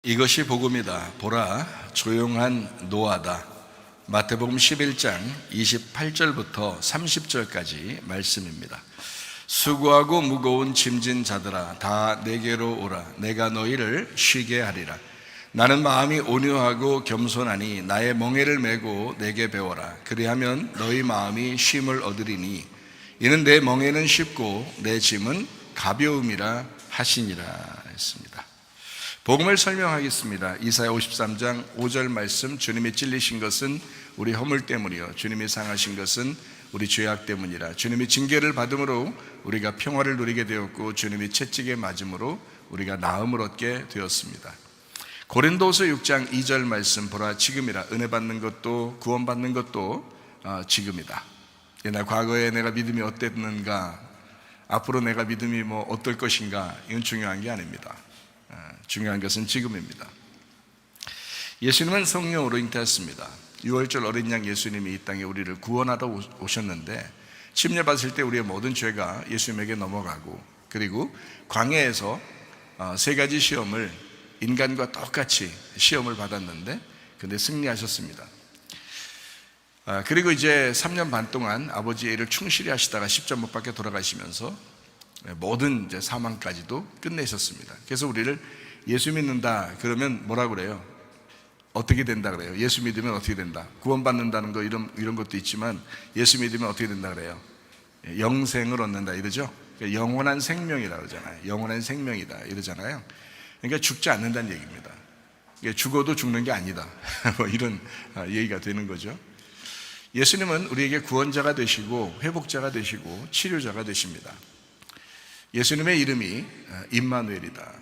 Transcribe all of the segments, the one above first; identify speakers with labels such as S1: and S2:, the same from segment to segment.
S1: 이것이 복음이다. 보라, 조용한 노아다. 마태복음 11장 28절부터 30절까지 말씀입니다. 수고하고 무거운 짐진 자들아, 다 내게로 오라. 내가 너희를 쉬게 하리라. 나는 마음이 온유하고 겸손하니 나의 멍에를 메고 내게 배워라. 그리하면 너희 마음이 쉼을 얻으리니 이는 내 멍에는 쉽고 내 짐은 가벼움이라 하시니라 했습니다. 복음을 설명하겠습니다. 이사야 53장 5절 말씀, 주님이 찔리신 것은 우리 허물 때문이요 주님이 상하신 것은 우리 죄악 때문이라. 주님이 징계를 받음으로 우리가 평화를 누리게 되었고 주님이 채찍에 맞음으로 우리가 나음을 얻게 되었습니다. 고린도서 6장 2절 말씀, 보라 지금이라. 은혜 받는 것도 구원 받는 것도 지금이다. 옛날 과거에 내가 믿음이 어땠는가, 앞으로 내가 믿음이 어떨 것인가, 이건 중요한 게 아닙니다. 중요한 것은 지금입니다. 예수님은 성령으로 잉태했습니다. 6월절 어린 양 예수님이 이 땅에 우리를 구원하러 오셨는데, 침례받을 때 우리의 모든 죄가 예수님에게 넘어가고, 그리고 광야에서 세 가지 시험을, 인간과 똑같이 시험을 받았는데 근데 승리하셨습니다. 그리고 이제 3년 반 동안 아버지의 일을 충실히 하시다가 십자가 못 박혀 돌아가시면서 모든 이제 사망까지도 끝내셨습니다. 그래서 우리를 예수 믿는다 그러면 뭐라 그래요? 어떻게 된다 그래요? 예수 믿으면 어떻게 된다? 구원받는다는 거 이런 것도 있지만 예수 믿으면 어떻게 된다 그래요? 영생을 얻는다 이러죠? 영원한 생명이라 그러잖아요. 영원한 생명이다 이러잖아요. 그러니까 죽지 않는다는 얘기입니다. 죽어도 죽는 게 아니다. 이런 얘기가 되는 거죠. 예수님은 우리에게 구원자가 되시고 회복자가 되시고 치료자가 되십니다. 예수님의 이름이 임마누엘이다.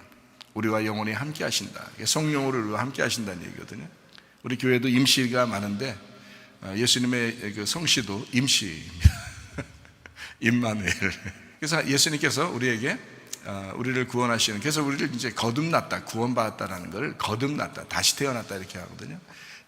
S1: 우리와 영원히 함께 하신다. 성령으로 우리와 함께 하신다는 얘기거든요. 우리 교회도 임시가 많은데 예수님의 그 성씨도 임시입니다. 임마누엘. 그래서 예수님께서 우리를 구원하시는, 그래서 우리를 이제 거듭났다, 구원받았다라는 걸 거듭났다, 다시 태어났다 이렇게 하거든요.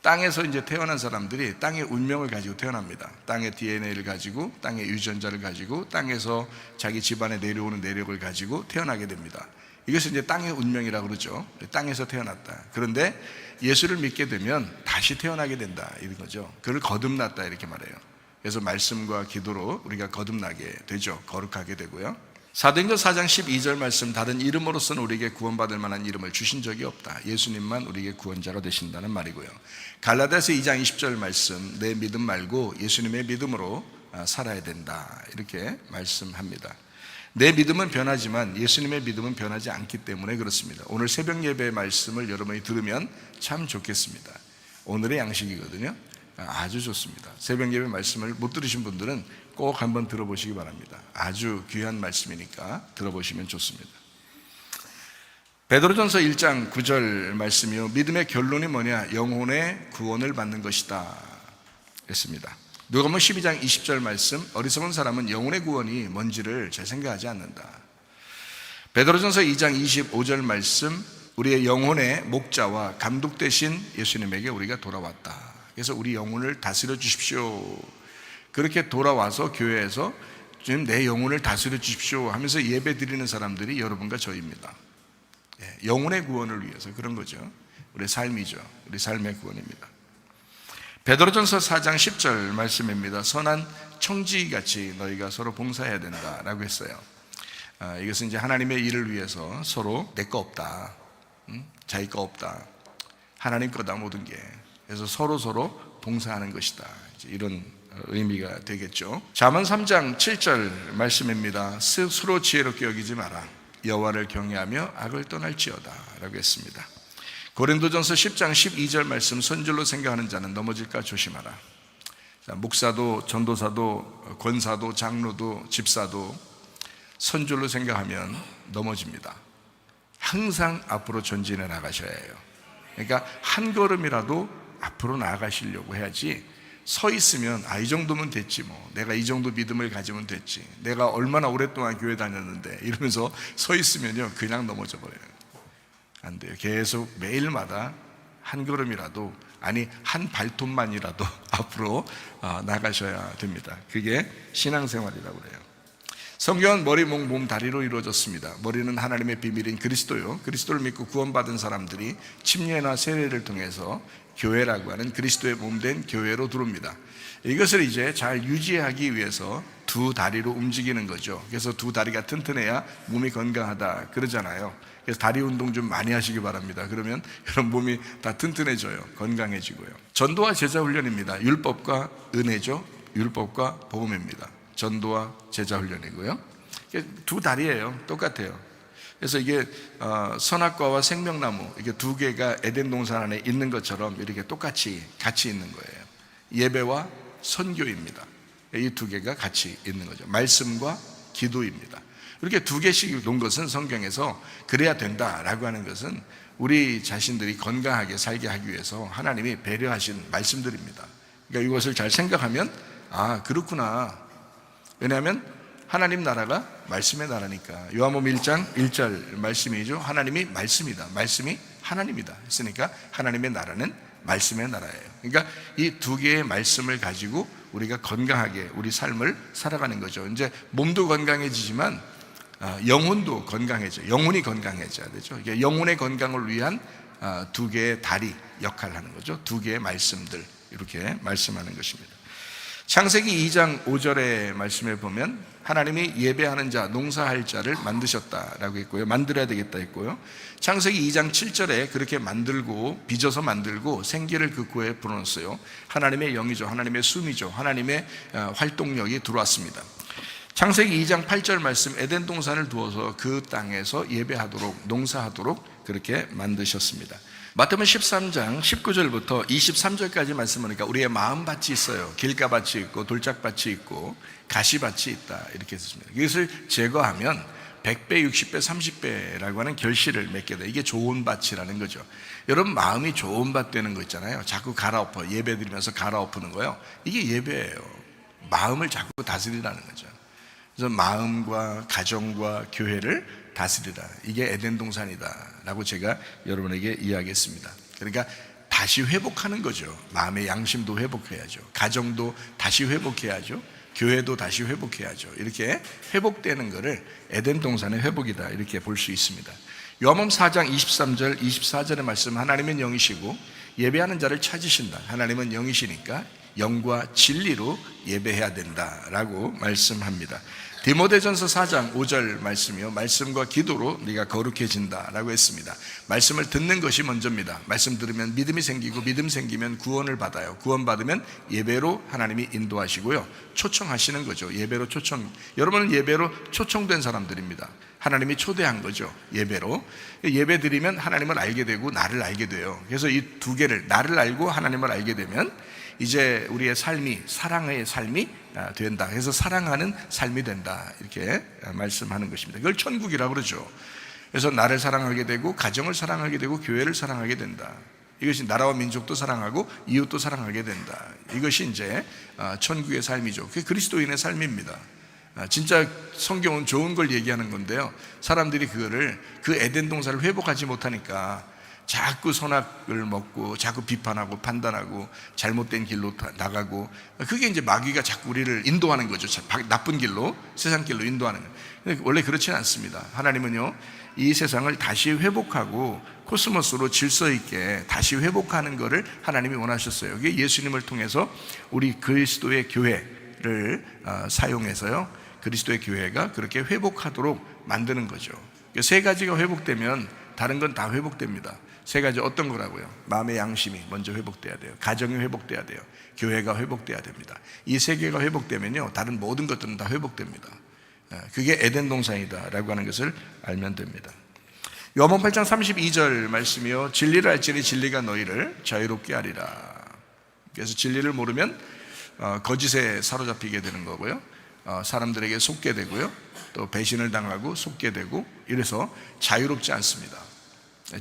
S1: 땅에서 이제 태어난 사람들이 땅의 운명을 가지고 태어납니다. 땅의 DNA를 가지고, 땅의 유전자를 가지고, 땅에서 자기 집안에 내려오는 내력을 가지고 태어나게 됩니다. 이것을 이제 땅의 운명이라고 그러죠. 땅에서 태어났다. 그런데 예수를 믿게 되면 다시 태어나게 된다 이런 거죠. 그를 거듭났다 이렇게 말해요. 그래서 말씀과 기도로 우리가 거듭나게 되죠. 거룩하게 되고요. 사도행전 4장 12절 말씀, 다른 이름으로서는 우리에게 구원받을 만한 이름을 주신 적이 없다. 예수님만 우리에게 구원자가 되신다는 말이고요. 갈라디아서 2장 20절 말씀, 내 믿음 말고 예수님의 믿음으로 살아야 된다 이렇게 말씀합니다. 내 믿음은 변하지만 예수님의 믿음은 변하지 않기 때문에 그렇습니다. 오늘 새벽 예배의 말씀을 여러분이 들으면 참 좋겠습니다. 오늘의 양식이거든요. 아주 좋습니다. 새벽 예배 말씀을 못 들으신 분들은 꼭 한번 들어보시기 바랍니다. 아주 귀한 말씀이니까 들어보시면 좋습니다. 베드로전서 1장 9절 말씀이요, 믿음의 결론이 뭐냐? 영혼의 구원을 받는 것이다 했습니다. 누가복음 12장 20절 말씀, 어리석은 사람은 영혼의 구원이 뭔지를 잘 생각하지 않는다. 베드로전서 2장 25절 말씀, 우리의 영혼의 목자와 감독 되신 예수님에게 우리가 돌아왔다. 그래서 우리 영혼을 다스려 주십시오. 그렇게 돌아와서 교회에서 주님 내 영혼을 다스려 주십시오 하면서 예배 드리는 사람들이 여러분과 저희입니다. 영혼의 구원을 위해서 그런 거죠. 우리의 삶이죠. 우리 삶의 구원입니다. 베드로전서 4장 10절 말씀입니다. 선한 청지기같이 너희가 서로 봉사해야 된다라고 했어요. 이것은 이제 하나님의 일을 위해서 서로 내 거 없다, 자기 거 없다, 하나님 거다 모든 게. 그래서 서로 봉사하는 것이다, 이런 의미가 되겠죠. 잠언 3장 7절 말씀입니다. 스스로 지혜롭게 여기지 마라. 여호와를 경외하며 악을 떠날지어다 라고 했습니다. 고린도전서 10장 12절 말씀, 선줄로 생각하는 자는 넘어질까 조심하라. 목사도 전도사도 권사도 장로도 집사도 선줄로 생각하면 넘어집니다. 항상 앞으로 전진해 나가셔야 해요. 그러니까 한 걸음이라도 앞으로 나아가시려고 해야지, 서 있으면 이 정도면 됐지, 내가 이 정도 믿음을 가지면 됐지, 내가 얼마나 오랫동안 교회 다녔는데 이러면서 서 있으면요 그냥 넘어져 버려요. 안 돼요. 계속 매일마다 한 걸음이라도, 아니 한 발톱만이라도 앞으로 나가셔야 됩니다. 그게 신앙생활이라고 그래요. 성경은 머리, 목, 몸, 다리로 이루어졌습니다. 머리는 하나님의 비밀인 그리스도요, 그리스도를 믿고 구원받은 사람들이 침례나 세례를 통해서 교회라고 하는 그리스도의 몸된 교회로 들어옵니다. 이것을 이제 잘 유지하기 위해서 두 다리로 움직이는 거죠. 그래서 두 다리가 튼튼해야 몸이 건강하다 그러잖아요. 그래서 다리 운동 좀 많이 하시기 바랍니다. 그러면 여러분 몸이 다 튼튼해져요. 건강해지고요. 전도와 제자 훈련입니다. 율법과 은혜죠. 율법과 복음입니다. 전도와 제자 훈련이고요. 두 다리예요. 똑같아요. 그래서 이게 선악과와 생명나무, 이게 두 개가 에덴 동산 안에 있는 것처럼 이렇게 똑같이 같이 있는 거예요. 예배와 선교입니다. 이 두 개가 같이 있는 거죠. 말씀과 기도입니다. 이렇게 두 개씩 놓은 것은 성경에서 그래야 된다라고 하는 것은 우리 자신들이 건강하게 살게 하기 위해서 하나님이 배려하신 말씀들입니다. 그러니까 이것을 잘 생각하면 아, 그렇구나. 왜냐하면 하나님 나라가 말씀의 나라니까. 요한복음 1장 1절 말씀이죠. 하나님이 말씀이다. 말씀이 하나님이다 했으니까 하나님의 나라는 말씀의 나라예요. 그러니까 이 두 개의 말씀을 가지고 우리가 건강하게 우리 삶을 살아가는 거죠. 이제 몸도 건강해지지만 영혼도 건강해져. 영혼이 건강해져야 되죠. 영혼의 건강을 위한 두 개의 다리 역할을 하는 거죠. 두 개의 말씀들, 이렇게 말씀하는 것입니다. 창세기 2장 5절의 말씀에 보면 하나님이 예배하는 자, 농사할 자를 만드셨다라고 했고요. 만들어야 되겠다 했고요. 창세기 2장 7절에 그렇게 만들고 빚어서 만들고 생기를 그 코에 불어넣었어요. 하나님의 영이죠. 하나님의 숨이죠. 하나님의 활동력이 들어왔습니다. 창세기 2장 8절 말씀, 에덴 동산을 두어서 그 땅에서 예배하도록, 농사하도록 그렇게 만드셨습니다. 마태복음 13장 19절부터 23절까지 말씀하니까 우리의 마음밭이 있어요. 길가밭이 있고 돌짝밭이 있고 가시밭이 있다, 이렇게 했습니다. 이것을 제거하면 100배, 60배, 30배라고 하는 결실을 맺게 돼. 이게 좋은 밭이라는 거죠. 여러분 마음이 좋은 밭 되는 거 있잖아요. 자꾸 갈아엎어, 예배 드리면서 갈아엎는 거요. 이게 예배예요. 마음을 자꾸 다스리라는 거죠. 그래서 마음과 가정과 교회를 다스리라. 이게 에덴 동산이다 라고 제가 여러분에게 이야기했습니다. 그러니까 다시 회복하는 거죠. 마음의 양심도 회복해야죠. 가정도 다시 회복해야죠. 교회도 다시 회복해야죠. 이렇게 회복되는 것을 에덴 동산의 회복이다, 이렇게 볼 수 있습니다. 요한복음 4장 23절 24절의 말씀, 하나님은 영이시고 예배하는 자를 찾으신다. 하나님은 영이시니까 영과 진리로 예배해야 된다라고 말씀합니다. 디모데전서 4장 5절 말씀이요, 말씀과 기도로 네가 거룩해진다라고 했습니다. 말씀을 듣는 것이 먼저입니다. 말씀 들으면 믿음이 생기고 믿음 생기면 구원을 받아요. 구원 받으면 예배로 하나님이 인도하시고요, 초청하시는 거죠. 예배로 초청. 여러분은 예배로 초청된 사람들입니다. 하나님이 초대한 거죠. 예배로. 예배 드리면 하나님을 알게 되고 나를 알게 돼요. 그래서 이 두 개를, 나를 알고 하나님을 알게 되면 이제 우리의 삶이 사랑의 삶이 된다. 그래서 사랑하는 삶이 된다, 이렇게 말씀하는 것입니다. 그걸 천국이라고 그러죠. 그래서 나를 사랑하게 되고 가정을 사랑하게 되고 교회를 사랑하게 된다. 이것이 나라와 민족도 사랑하고 이웃도 사랑하게 된다. 이것이 이제 천국의 삶이죠. 그게 그리스도인의 삶입니다. 진짜 성경은 좋은 걸 얘기하는 건데요, 사람들이 그거를, 그 에덴 동산을 회복하지 못하니까 자꾸 선악을 먹고 자꾸 비판하고 판단하고 잘못된 길로 나가고, 그게 이제 마귀가 자꾸 우리를 인도하는 거죠. 나쁜 길로, 세상 길로 인도하는 거예요. 원래 그렇지는 않습니다. 하나님은요, 이 세상을 다시 회복하고 코스모스로 질서 있게 다시 회복하는 것을 하나님이 원하셨어요. 그게 예수님을 통해서 우리 그리스도의 교회를 사용해서요, 그리스도의 교회가 그렇게 회복하도록 만드는 거죠. 세 가지가 회복되면 다른 건 다 회복됩니다. 세 가지 어떤 거라고요? 마음의 양심이 먼저 회복돼야 돼요. 가정이 회복돼야 돼요. 교회가 회복돼야 됩니다. 이 세 개가 회복되면요, 다른 모든 것들은 다 회복됩니다. 그게 에덴 동산이다라고 하는 것을 알면 됩니다. 요한복음 8장 32절 말씀이요, 진리를 알지니 진리가 너희를 자유롭게 하리라. 그래서 진리를 모르면 거짓에 사로잡히게 되는 거고요, 사람들에게 속게 되고요, 또 배신을 당하고 속게 되고, 이래서 자유롭지 않습니다.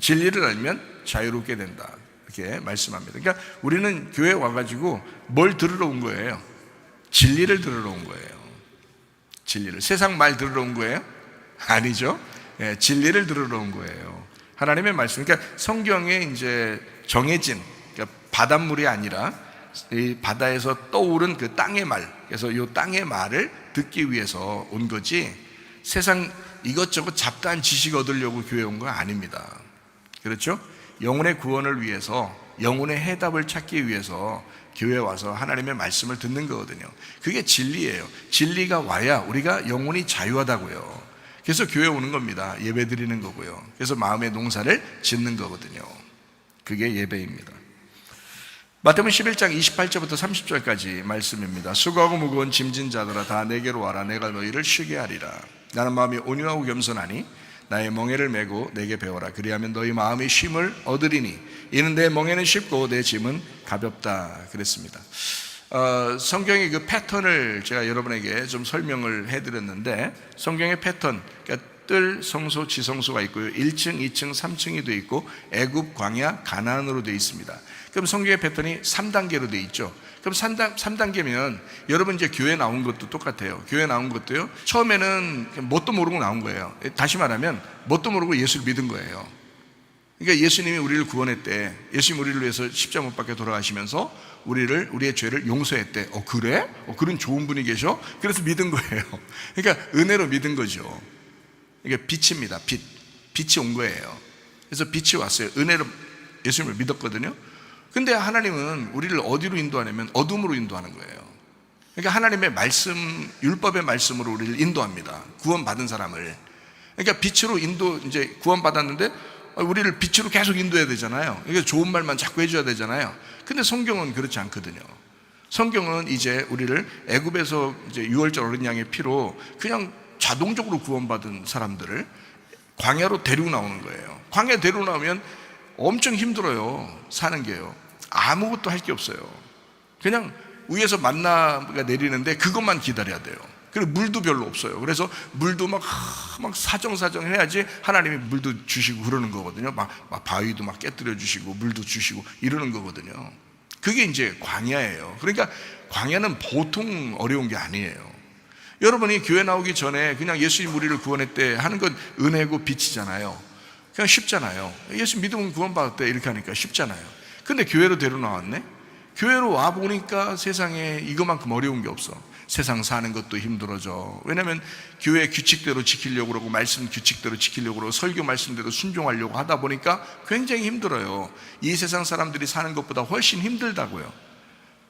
S1: 진리를 알면 자유롭게 된다, 이렇게 말씀합니다. 그러니까 우리는 교회에 와가지고 뭘 들으러 온 거예요? 진리를 들으러 온 거예요. 진리를. 세상 말 들으러 온 거예요? 아니죠. 진리를 들으러 온 거예요. 하나님의 말씀. 그러니까 성경에 이제 정해진, 그러니까 바닷물이 아니라 이 바다에서 떠오른 그 땅의 말, 그래서 이 땅의 말을 듣기 위해서 온 거지 세상 이것저것 잡다한 지식 얻으려고 교회 온 거 아닙니다. 그렇죠? 영혼의 구원을 위해서, 영혼의 해답을 찾기 위해서 교회에 와서 하나님의 말씀을 듣는 거거든요. 그게 진리예요. 진리가 와야 우리가 영혼이 자유하다고요. 그래서 교회 오는 겁니다. 예배 드리는 거고요. 그래서 마음의 농사를 짓는 거거든요. 그게 예배입니다. 마태복음 11장 28절부터 30절까지 말씀입니다. 수고하고 무거운 짐진 자들아 다 내게로 와라. 내가 너희를 쉬게 하리라. 나는 마음이 온유하고 겸손하니 나의 멍에를 메고 내게 배워라. 그리하면 너희 마음이 쉼을 얻으리니 이는 내 멍에는 쉽고 내 짐은 가볍다. 그랬습니다. 성경의 그 패턴을 제가 여러분에게 좀 설명을 해드렸는데, 성경의 패턴, 그러니까 뜰, 성소, 지성소가 있고요. 1층, 2층, 3층이 되어 있고 애굽, 광야, 가나안으로 되어 있습니다. 그럼 성경의 패턴이 3단계로 되어 있죠. 그럼 3단계면 여러분 이제 교회 나온 것도 똑같아요. 교회 나온 것도요, 처음에는 뭣도 모르고 나온 거예요. 다시 말하면 뭣도 모르고 예수를 믿은 거예요. 그러니까 예수님이 우리를 구원했대. 예수님 우리를 위해서 십자가 못 박혀 돌아가시면서 우리의 죄를 용서했대. 그래? 그런 좋은 분이 계셔? 그래서 믿은 거예요. 그러니까 은혜로 믿은 거죠. 이게 빛입니다. 빛이 온 거예요. 그래서 빛이 왔어요. 은혜로 예수님을 믿었거든요. 근데 하나님은 우리를 어디로 인도하냐면 어둠으로 인도하는 거예요. 그러니까 하나님의 말씀, 율법의 말씀으로 우리를 인도합니다. 구원받은 사람을. 그러니까 빛으로 이제 구원받았는데 우리를 빛으로 계속 인도해야 되잖아요. 그러니까 좋은 말만 자꾸 해줘야 되잖아요. 근데 성경은 그렇지 않거든요. 성경은 이제 우리를 애굽에서 이제 유월절 어린 양의 피로 그냥 자동적으로 구원받은 사람들을 광야로 데리고 나오는 거예요. 광야 데리고 나오면 엄청 힘들어요. 사는 게요. 아무것도 할 게 없어요. 그냥 위에서 만나가 내리는데 그것만 기다려야 돼요. 그리고 물도 별로 없어요. 그래서 물도 막 사정사정 해야지 하나님이 물도 주시고 그러는 거거든요. 막 바위도 막 깨뜨려 주시고 물도 주시고 이러는 거거든요. 그게 이제 광야예요. 그러니까 광야는 보통 어려운 게 아니에요. 여러분이 교회 나오기 전에 그냥 예수님 우리를 구원했대 하는 건 은혜고 빛이잖아요. 그냥 쉽잖아요. 예수 믿으면 구원받았대 이렇게 하니까 쉽잖아요. 근데 교회로 데려 나왔네? 교회로 와보니까 세상에 이거만큼 어려운 게 없어. 세상 사는 것도 힘들어져. 왜냐하면 교회 규칙대로 지키려고 그러고 말씀 규칙대로 지키려고 그러고 설교 말씀대로 순종하려고 하다 보니까 굉장히 힘들어요. 이 세상 사람들이 사는 것보다 훨씬 힘들다고요.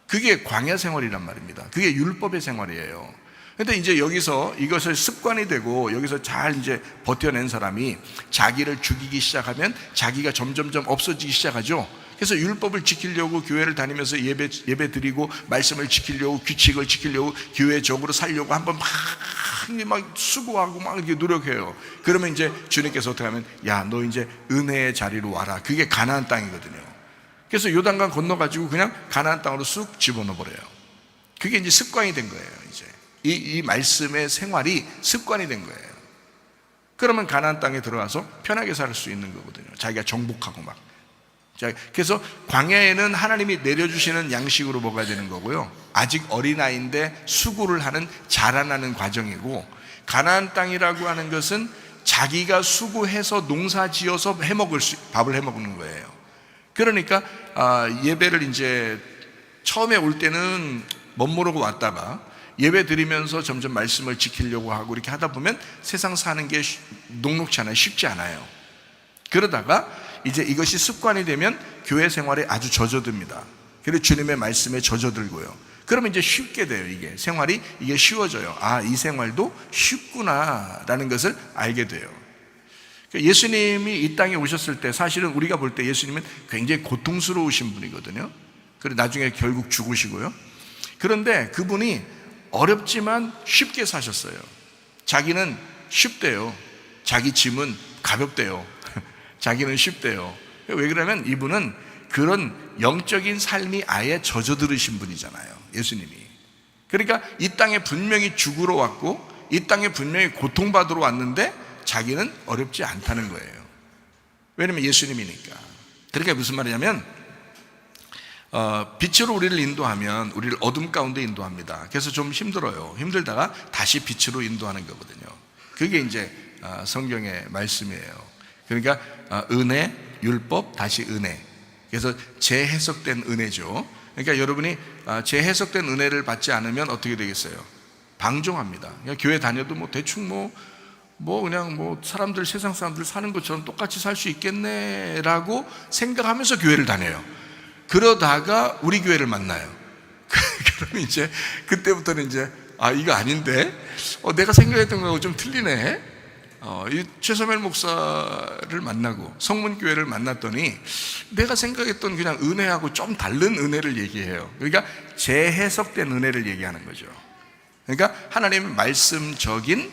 S1: 그게 광야 생활이란 말입니다. 그게 율법의 생활이에요. 근데 이제 여기서 이것을 습관이 되고 여기서 잘 이제 버텨낸 사람이 자기를 죽이기 시작하면 자기가 점점점 없어지기 시작하죠. 그래서 율법을 지키려고 교회를 다니면서 예배 드리고 말씀을 지키려고 규칙을 지키려고 교회적으로 살려고 한번 막 수고하고 막 이렇게 노력해요. 그러면 이제 주님께서 어떻게 하면 야, 너 이제 은혜의 자리로 와라. 그게 가나안 땅이거든요. 그래서 요단강 건너가지고 그냥 가나안 땅으로 쑥 집어넣어 버려요. 그게 이제 습관이 된 거예요. 이제 이 말씀의 생활이 습관이 된 거예요. 그러면 가나안 땅에 들어가서 편하게 살 수 있는 거거든요. 자기가 정복하고 막. 자, 그래서 광야에는 하나님이 내려주시는 양식으로 먹어야 되는 거고요. 아직 어린아이인데 수고를 하는 자라나는 과정이고, 가나안 땅이라고 하는 것은 자기가 수고해서 농사지어서 밥을 해먹는 거예요. 그러니까 예배를 이제 처음에 올 때는 멋모르고 왔다가 예배 드리면서 점점 말씀을 지키려고 하고 이렇게 하다 보면 세상 사는 게 녹록지 않아요. 쉽지 않아요. 그러다가 이제 이것이 습관이 되면 교회 생활에 아주 젖어듭니다. 그리고 주님의 말씀에 젖어들고요. 그러면 이제 쉽게 돼요. 이게 생활이 이게 쉬워져요. 이 생활도 쉽구나라는 것을 알게 돼요. 예수님이 이 땅에 오셨을 때 사실은 우리가 볼 때 예수님은 굉장히 고통스러우신 분이거든요. 그리고 나중에 결국 죽으시고요. 그런데 그분이 어렵지만 쉽게 사셨어요. 자기는 쉽대요. 자기 짐은 가볍대요. 자기는 쉽대요. 왜 그러면 이분은 그런 영적인 삶이 아예 젖어들으신 분이잖아요. 예수님이. 그러니까 이 땅에 분명히 죽으러 왔고 이 땅에 분명히 고통받으러 왔는데 자기는 어렵지 않다는 거예요. 왜냐면 예수님이니까. 그러니까 무슨 말이냐면 빛으로 우리를 인도하면 우리를 어둠 가운데 인도합니다. 그래서 좀 힘들어요. 힘들다가 다시 빛으로 인도하는 거거든요. 그게 이제 성경의 말씀이에요. 그러니까 은혜, 율법, 다시 은혜. 그래서 재해석된 은혜죠. 그러니까 여러분이 재해석된 은혜를 받지 않으면 어떻게 되겠어요? 방종합니다. 그냥 교회 다녀도 뭐 대충 그냥 사람들, 세상 사람들 사는 것처럼 똑같이 살 수 있겠네라고 생각하면서 교회를 다녀요. 그러다가 우리 교회를 만나요. 그러면 이제 그때부터는 이제 이거 아닌데, 내가 생각했던 거하고 좀 틀리네. 이 최서멜 목사를 만나고 성문교회를 만났더니 내가 생각했던 그냥 은혜하고 좀 다른 은혜를 얘기해요. 그러니까 재해석된 은혜를 얘기하는 거죠. 그러니까 하나님의 말씀적인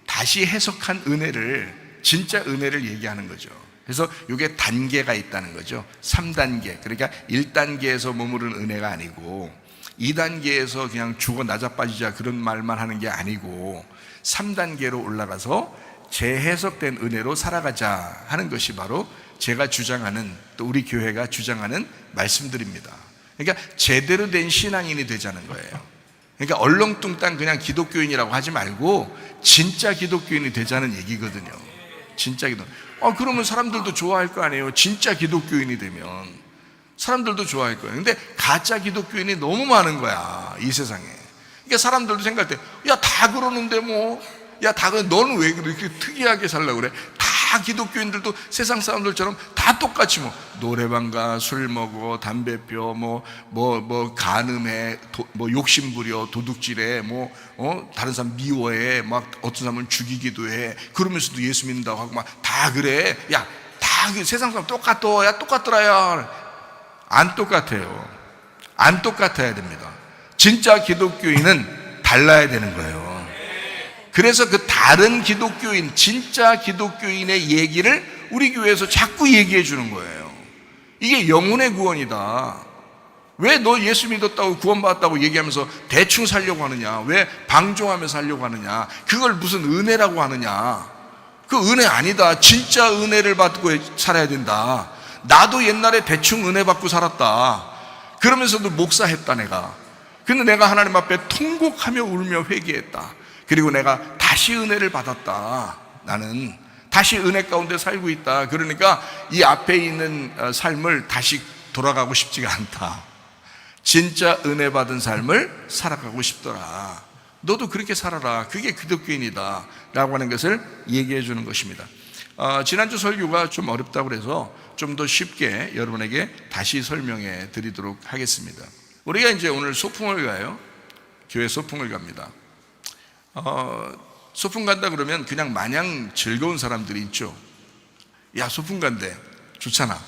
S1: 다시 해석한 은혜를, 진짜 은혜를 얘기하는 거죠. 그래서 이게 단계가 있다는 거죠. 3단계. 그러니까 1단계에서 머무른 은혜가 아니고 2단계에서 그냥 죽어 나자빠지자 그런 말만 하는 게 아니고 3단계로 올라가서 재해석된 은혜로 살아가자 하는 것이 바로 제가 주장하는, 또 우리 교회가 주장하는 말씀들입니다. 그러니까 제대로 된 신앙인이 되자는 거예요. 그러니까 얼렁뚱땅 그냥 기독교인이라고 하지 말고 진짜 기독교인이 되자는 얘기거든요. 진짜 기독교인. 그러면 사람들도 좋아할 거 아니에요. 진짜 기독교인이 되면 사람들도 좋아할 거예요. 근데 가짜 기독교인이 너무 많은 거야, 이 세상에. 그러니까 사람들도 생각할 때, 야, 다 그러는데 너는 왜 그렇게 특이하게 살려고 그래? 다 기독교인들도 세상 사람들처럼 다 똑같이 노래방 가, 술 먹어, 담배 펴, 간음해, 욕심부려, 도둑질해, 다른 사람 미워해, 어떤 사람은 죽이기도 해. 그러면서도 예수 믿는다고 하고 다 그래. 야, 다 세상 사람 똑같어. 야, 똑같더라, 야. 안 똑같아요. 안 똑같아야 됩니다. 진짜 기독교인은 달라야 되는 거예요. 그래서 그 다른 기독교인, 진짜 기독교인의 얘기를 우리 교회에서 자꾸 얘기해 주는 거예요. 이게 영혼의 구원이다. 왜 너 예수 믿었다고 구원받았다고 얘기하면서 대충 살려고 하느냐? 왜 방종하며 살려고 하느냐? 그걸 무슨 은혜라고 하느냐? 그 은혜 아니다. 진짜 은혜를 받고 살아야 된다. 나도 옛날에 대충 은혜 받고 살았다. 그러면서도 목사했다, 내가. 근데 내가 하나님 앞에 통곡하며 울며 회개했다. 그리고 내가 다시 은혜를 받았다. 나는 다시 은혜 가운데 살고 있다. 그러니까 이 앞에 있는 삶을 다시 돌아가고 싶지가 않다. 진짜 은혜 받은 삶을 살아가고 싶더라. 너도 그렇게 살아라. 그게 기독교인이다 라고 하는 것을 얘기해 주는 것입니다. 지난주 설교가 좀 어렵다고 해서 좀 더 쉽게 여러분에게 다시 설명해 드리도록 하겠습니다. 우리가 이제 오늘 소풍을 가요. 교회 소풍을 갑니다. 소풍 간다 그러면 그냥 마냥 즐거운 사람들이 있죠. 야, 소풍 간대. 좋잖아.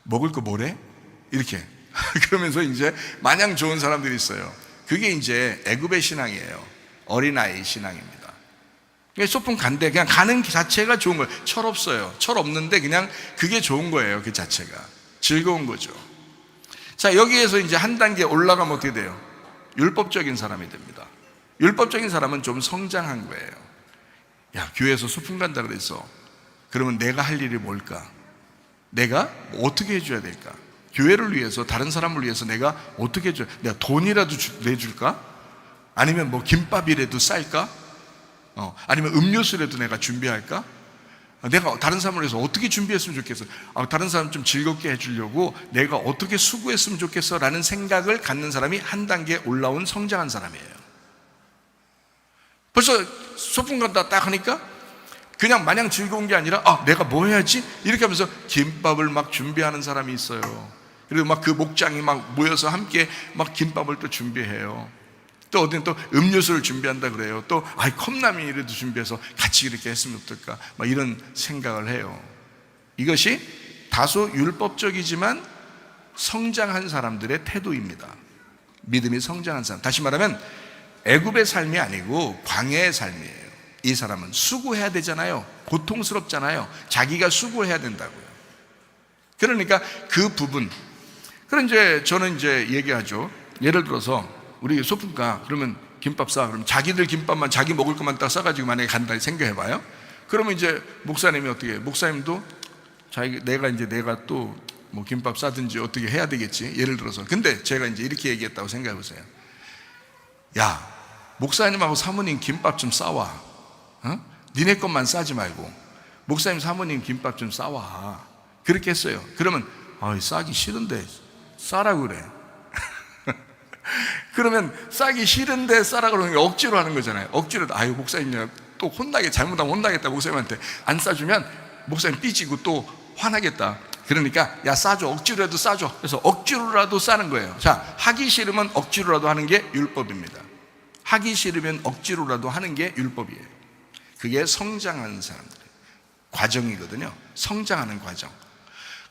S1: 먹을 거 뭐래? 이렇게. 그러면서 이제 마냥 좋은 사람들이 있어요. 그게 이제 애굽의 신앙이에요. 어린아이 신앙입니다. 소풍 간대. 그냥 가는 자체가 좋은 거예요. 철 없어요. 철 없는데 그냥 그게 좋은 거예요. 그 자체가. 즐거운 거죠. 자, 여기에서 이제 한 단계 올라가면 어떻게 돼요? 율법적인 사람이 됩니다. 율법적인 사람은 좀 성장한 거예요. 야, 교회에서 소풍 간다 그랬어. 그러면 내가 할 일이 뭘까? 내가 어떻게 해줘야 될까? 교회를 위해서, 다른 사람을 위해서 내가 어떻게 해줘야, 내가 돈이라도 내줄까? 아니면 김밥이라도 쌀까? 아니면 음료수라도 내가 준비할까? 내가 다른 사람을 위해서 어떻게 준비했으면 좋겠어? 다른 사람 좀 즐겁게 해주려고 내가 어떻게 수고했으면 좋겠어? 라는 생각을 갖는 사람이 한 단계 올라온 성장한 사람이에요. 벌써 소풍 간다 딱 하니까 그냥 마냥 즐거운 게 아니라 내가 뭐 해야지? 이렇게 하면서 김밥을 막 준비하는 사람이 있어요. 그리고 막 그 목장이 막 모여서 함께 막 김밥을 또 준비해요. 또 어디는 또 음료수를 준비한다 그래요. 또 컵라면이라도 준비해서 같이 이렇게 했으면 어떨까? 막 이런 생각을 해요. 이것이 다소 율법적이지만 성장한 사람들의 태도입니다. 믿음이 성장한 사람. 다시 말하면 애굽의 삶이 아니고 광야의 삶이에요. 이 사람은 수고해야 되잖아요. 고통스럽잖아요. 자기가 수고해야 된다고요. 그러니까 그 부분. 그럼 이제 저는 이제 얘기하죠. 예를 들어서 우리 소풍 가. 그러면 김밥 싸. 그럼 자기들 김밥만, 자기 먹을 것만 딱 싸가지고 만약에 간다 생각해봐요. 그러면 이제 목사님이 어떻게 해요? 목사님도 내가 또 김밥 싸든지 어떻게 해야 되겠지. 예를 들어서. 근데 제가 이제 이렇게 얘기했다고 생각해보세요. 야, 목사님하고 사모님 김밥 좀 싸와. 니네 것만 싸지 말고 목사님 사모님 김밥 좀 싸와. 그렇게 했어요. 그러면 싸기 싫은데 싸라고 그래. 그러면 싸기 싫은데 싸라 그러는 게 억지로 하는 거잖아요. 억지로, 아유, 목사님, 또 잘못하면 혼나겠다. 목사님한테 안 싸주면 목사님 삐지고 또 화나겠다. 그러니까, 야, 싸줘. 억지로라도 싸줘. 그래서 억지로라도 싸는 거예요. 자, 하기 싫으면 억지로라도 하는 게 율법입니다. 하기 싫으면 억지로라도 하는 게 율법이에요. 그게 성장하는 사람들의 과정이거든요. 성장하는 과정.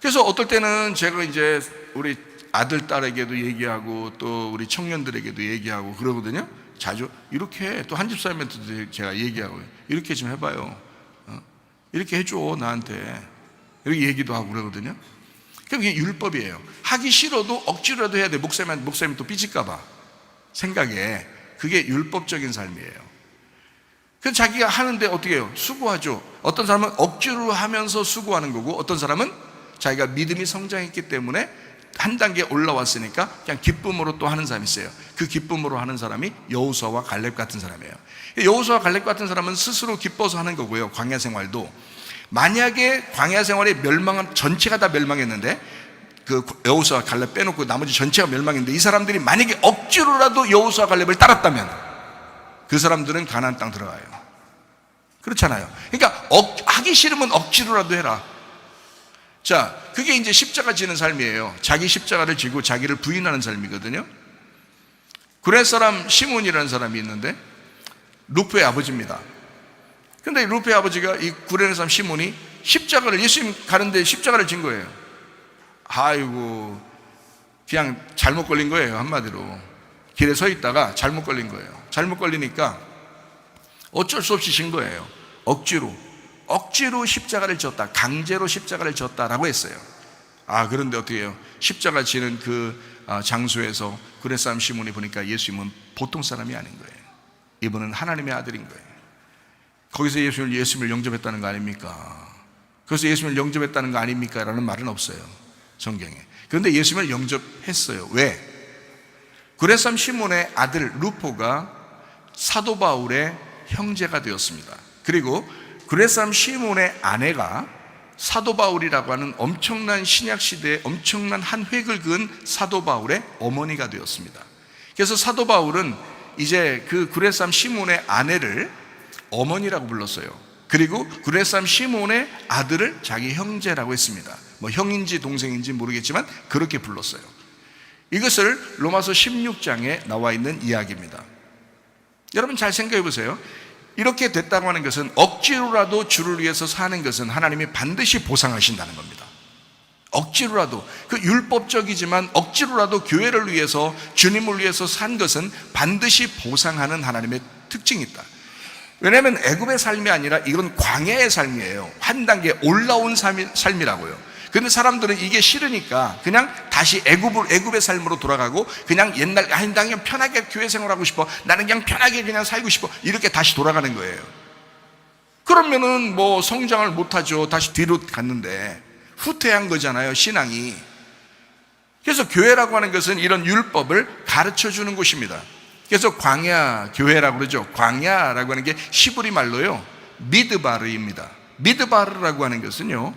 S1: 그래서 어떨 때는 제가 이제 우리 아들, 딸에게도 얘기하고 또 우리 청년들에게도 얘기하고 그러거든요. 자주 이렇게, 또 한 집사님한테도 제가 얘기하고, 이렇게 좀 해봐요. 이렇게 해줘, 나한테. 이렇게 얘기도 하고 그러거든요. 그게 율법이에요. 하기 싫어도 억지로라도 해야 돼. 목사님이 또 삐질까봐 생각에. 그게 율법적인 삶이에요. 그래서 자기가 하는데 어떻게 해요? 수고하죠. 어떤 사람은 억지로 하면서 수고하는 거고, 어떤 사람은 자기가 믿음이 성장했기 때문에 한 단계 올라왔으니까 그냥 기쁨으로 또 하는 사람이 있어요. 그 기쁨으로 하는 사람이 여호수아와 갈렙 같은 사람이에요. 여호수아와 갈렙 같은 사람은 스스로 기뻐서 하는 거고요. 광야 생활도. 만약에 광야 생활이 멸망한, 전체가 다 멸망했는데, 그 여호수아와 갈렙 빼놓고 나머지 전체가 멸망했는데, 이 사람들이 만약에 억지로라도 여호수아와 갈렙을 따랐다면 그 사람들은 가나안 땅 들어가요. 그렇잖아요. 그러니까 하기 싫으면 억지로라도 해라. 자, 그게 이제 십자가 지는 삶이에요. 자기 십자가를 지고 자기를 부인하는 삶이거든요. 구레 사람 시몬이라는 사람이 있는데, 루프의 아버지입니다. 근데 루프의 아버지가 이 구레 사람 시몬이 십자가를, 예수님 가는데 십자가를 진 거예요. 아이고, 그냥 잘못 걸린 거예요. 한마디로 길에 서 있다가 잘못 걸린 거예요. 잘못 걸리니까 어쩔 수 없이 진 거예요. 억지로 십자가를 졌다, 강제로 십자가를 졌다라고 했어요. 그런데 어떻게 해요? 십자가 지는 그 장소에서 구레 사람 시몬이 보니까 예수님은 보통 사람이 아닌 거예요. 이분은 하나님의 아들인 거예요. 거기서 예수님을 영접했다는 거 아닙니까? 그래서 예수님을 영접했다는 거 아닙니까? 라는 말은 없어요, 성경에. 그런데 예수님을 영접했어요. 왜? 구레 사람 시몬의 아들 루포가 사도 바울의 형제가 되었습니다. 그리고 구레 사람 시몬의 아내가 사도 바울이라고 하는 엄청난 신약시대에 엄청난 한 획을 그은 사도 바울의 어머니가 되었습니다. 그래서 사도 바울은 이제 그 구레 사람 시몬의 아내를 어머니라고 불렀어요. 그리고 구레 사람 시몬의 아들을 자기 형제라고 했습니다. 뭐 형인지 동생인지 모르겠지만 그렇게 불렀어요. 이것을 로마서 16장에 나와 있는 이야기입니다. 여러분 잘 생각해 보세요. 이렇게 됐다고 하는 것은 억지로라도 주를 위해서 사는 것은 하나님이 반드시 보상하신다는 겁니다. 억지로라도, 그 율법적이지만 억지로라도 교회를 위해서, 주님을 위해서 산 것은 반드시 보상하는 하나님의 특징이 있다. 왜냐하면 애굽의 삶이 아니라 이건 광야의 삶이에요. 한 단계 올라온 삶이라고요. 근데 사람들은 이게 싫으니까 그냥 다시 애굽의 삶으로 돌아가고, 그냥 옛날, 난 그냥 편하게 교회 생활하고 싶어, 나는 그냥 편하게 그냥 살고 싶어, 이렇게 다시 돌아가는 거예요. 그러면은 뭐 성장을 못하죠. 다시 뒤로 갔는데 후퇴한 거잖아요, 신앙이. 그래서 교회라고 하는 것은 이런 율법을 가르쳐 주는 곳입니다. 그래서 광야 교회라고 그러죠. 광야라고 하는 게 시브리 말로요, 미드바르입니다. 미드바르라고 하는 것은요,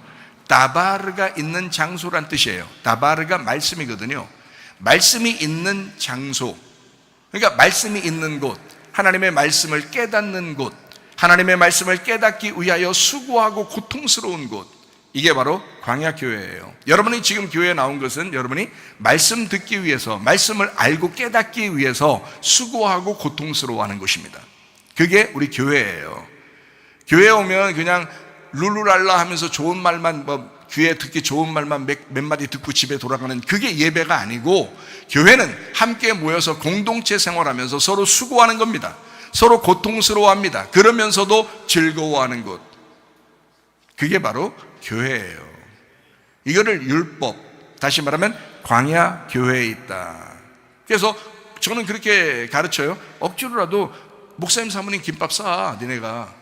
S1: 다바르가 있는 장소란 뜻이에요. 다바르가 말씀이거든요. 말씀이 있는 장소, 그러니까 말씀이 있는 곳, 하나님의 말씀을 깨닫는 곳, 하나님의 말씀을 깨닫기 위하여 수고하고 고통스러운 곳, 이게 바로 광야교회예요. 여러분이 지금 교회에 나온 것은 여러분이 말씀 듣기 위해서, 말씀을 알고 깨닫기 위해서 수고하고 고통스러워하는 곳입니다. 그게 우리 교회예요. 교회에 오면 그냥 룰루랄라 하면서 좋은 말만, 귀에 듣기 좋은 말만 몇 마디 듣고 집에 돌아가는, 그게 예배가 아니고, 교회는 함께 모여서 공동체 생활하면서 서로 수고하는 겁니다. 서로 고통스러워합니다. 그러면서도 즐거워하는 곳, 그게 바로 교회예요. 이거를 율법, 다시 말하면 광야 교회에 있다. 그래서 저는 그렇게 가르쳐요. 억지로라도 목사님 사모님 김밥 싸, 니네가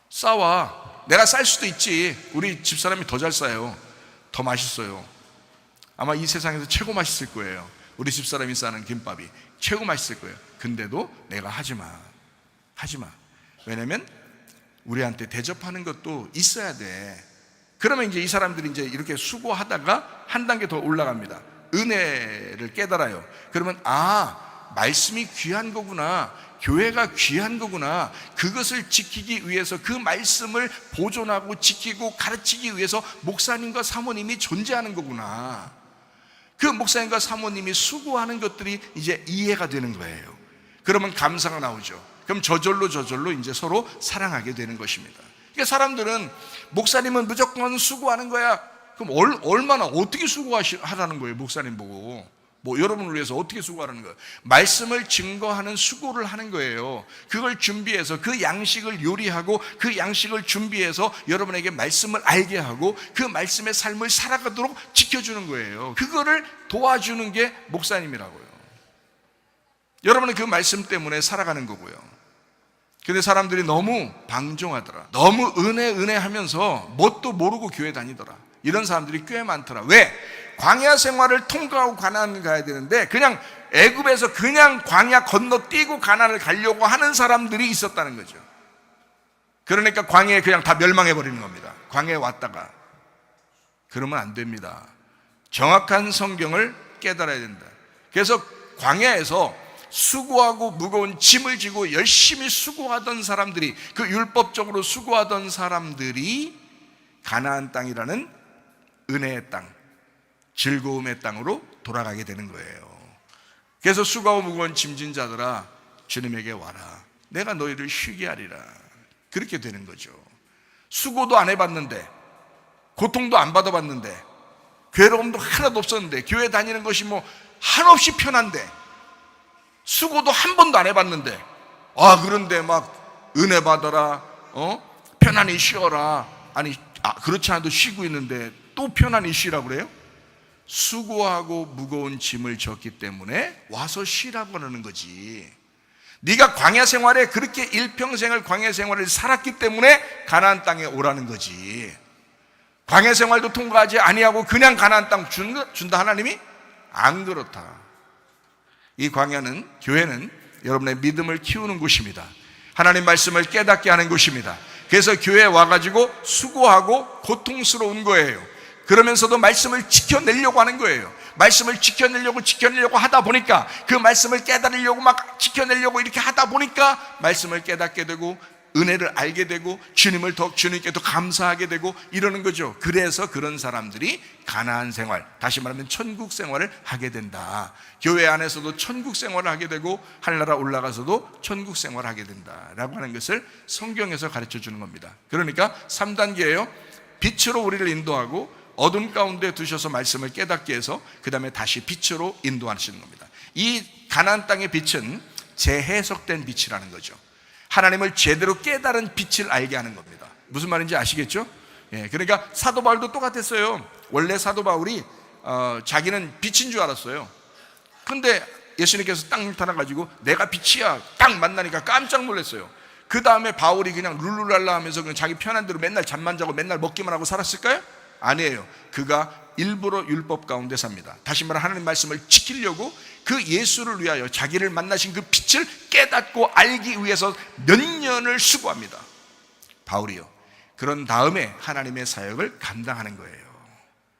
S1: 싸와. 내가 쌀 수도 있지. 우리 집사람이 더 잘 싸요. 더 맛있어요. 아마 이 세상에서 최고 맛있을 거예요. 우리 집사람이 싸는 김밥이 최고 맛있을 거예요. 근데도 내가 하지마. 왜냐면 우리한테 대접하는 것도 있어야 돼. 그러면 이제 이 사람들이 이제 이렇게 수고하다가 한 단계 더 올라갑니다. 은혜를 깨달아요. 그러면 말씀이 귀한 거구나, 교회가 귀한 거구나, 그것을 지키기 위해서 그 말씀을 보존하고 지키고 가르치기 위해서 목사님과 사모님이 존재하는 거구나, 그 목사님과 사모님이 수고하는 것들이 이제 이해가 되는 거예요. 그러면 감사가 나오죠. 그럼 저절로 이제 서로 사랑하게 되는 것입니다. 그러니까 사람들은 목사님은 무조건 수고하는 거야. 그럼 얼마나 어떻게 수고하라는 거예요? 목사님 보고 여러분을 위해서 어떻게 수고하라는 거예요? 말씀을 증거하는 수고를 하는 거예요. 그걸 준비해서 그 양식을 요리하고 그 양식을 준비해서 여러분에게 말씀을 알게 하고 그 말씀의 삶을 살아가도록 지켜주는 거예요. 그거를 도와주는 게 목사님이라고요. 여러분은 그 말씀 때문에 살아가는 거고요. 근데 사람들이 너무 방종하더라, 너무 은혜 하면서 뭣도 모르고 교회 다니더라, 이런 사람들이 꽤 많더라. 왜? 광야 생활을 통과하고 가나안을 가야 되는데 그냥 애굽에서 그냥 광야 건너뛰고 가나안을 가려고 하는 사람들이 있었다는 거죠. 그러니까 광야에 그냥 다 멸망해 버리는 겁니다. 광야에 왔다가. 그러면 안 됩니다. 정확한 성경을 깨달아야 된다. 그래서 광야에서 수고하고 무거운 짐을 지고 열심히 수고하던 사람들이, 그 율법적으로 수고하던 사람들이 가나안 땅이라는 은혜의 땅, 즐거움의 땅으로 돌아가게 되는 거예요. 그래서 수고하고 무거운 짐진 자들아 주님에게 와라, 내가 너희를 쉬게 하리라. 그렇게 되는 거죠. 수고도 안 해봤는데, 고통도 안 받아봤는데, 괴로움도 하나도 없었는데, 교회 다니는 것이 한없이 편한데, 수고도 한 번도 안 해봤는데, 그런데 막 은혜 받아라, 편안히 쉬어라. 아니, 그렇지 않아도 쉬고 있는데 또 편안히 쉬라고 그래요? 수고하고 무거운 짐을 졌기 때문에 와서 쉬라고 하는 거지. 네가 광야 생활에 그렇게 일평생을 광야 생활을 살았기 때문에 가나안 땅에 오라는 거지. 광야 생활도 통과하지 아니하고 그냥 가나안 땅 준다 하나님이? 안 그렇다. 이 광야는, 교회는 여러분의 믿음을 키우는 곳입니다. 하나님 말씀을 깨닫게 하는 곳입니다. 그래서 교회에 와가지고 수고하고 고통스러운 거예요. 그러면서도 말씀을 지켜내려고 하는 거예요. 말씀을 지켜내려고 하다 보니까, 그 말씀을 깨달으려고 막 지켜내려고 이렇게 하다 보니까 말씀을 깨닫게 되고 은혜를 알게 되고 주님께 더 감사하게 되고 이러는 거죠. 그래서 그런 사람들이 가나안 생활, 다시 말하면 천국 생활을 하게 된다. 교회 안에서도 천국 생활을 하게 되고 하늘나라 올라가서도 천국 생활을 하게 된다라고 하는 것을 성경에서 가르쳐 주는 겁니다. 그러니까 3단계예요. 빛으로 우리를 인도하고 어둠 가운데 두셔서 말씀을 깨닫게 해서 그 다음에 다시 빛으로 인도하시는 겁니다. 이 가나안 땅의 빛은 재해석된 빛이라는 거죠. 하나님을 제대로 깨달은 빛을 알게 하는 겁니다. 무슨 말인지 아시겠죠? 그러니까 사도 바울도 똑같았어요. 원래 사도 바울이 자기는 빛인 줄 알았어요. 근데 예수님께서 딱 나타나가지고 내가 빛이야 딱 만나니까 깜짝 놀랐어요. 그 다음에 바울이 그냥 룰루랄라 하면서 그냥 자기 편한 대로 맨날 잠만 자고 맨날 먹기만 하고 살았을까요? 아니에요. 그가 일부러 율법 가운데 삽니다. 다시 말해 하나님 말씀을 지키려고 그 예수를 위하여 자기를 만나신 그 빛을 깨닫고 알기 위해서 몇 년을 수고합니다. 바울이요. 그런 다음에 하나님의 사역을 감당하는 거예요.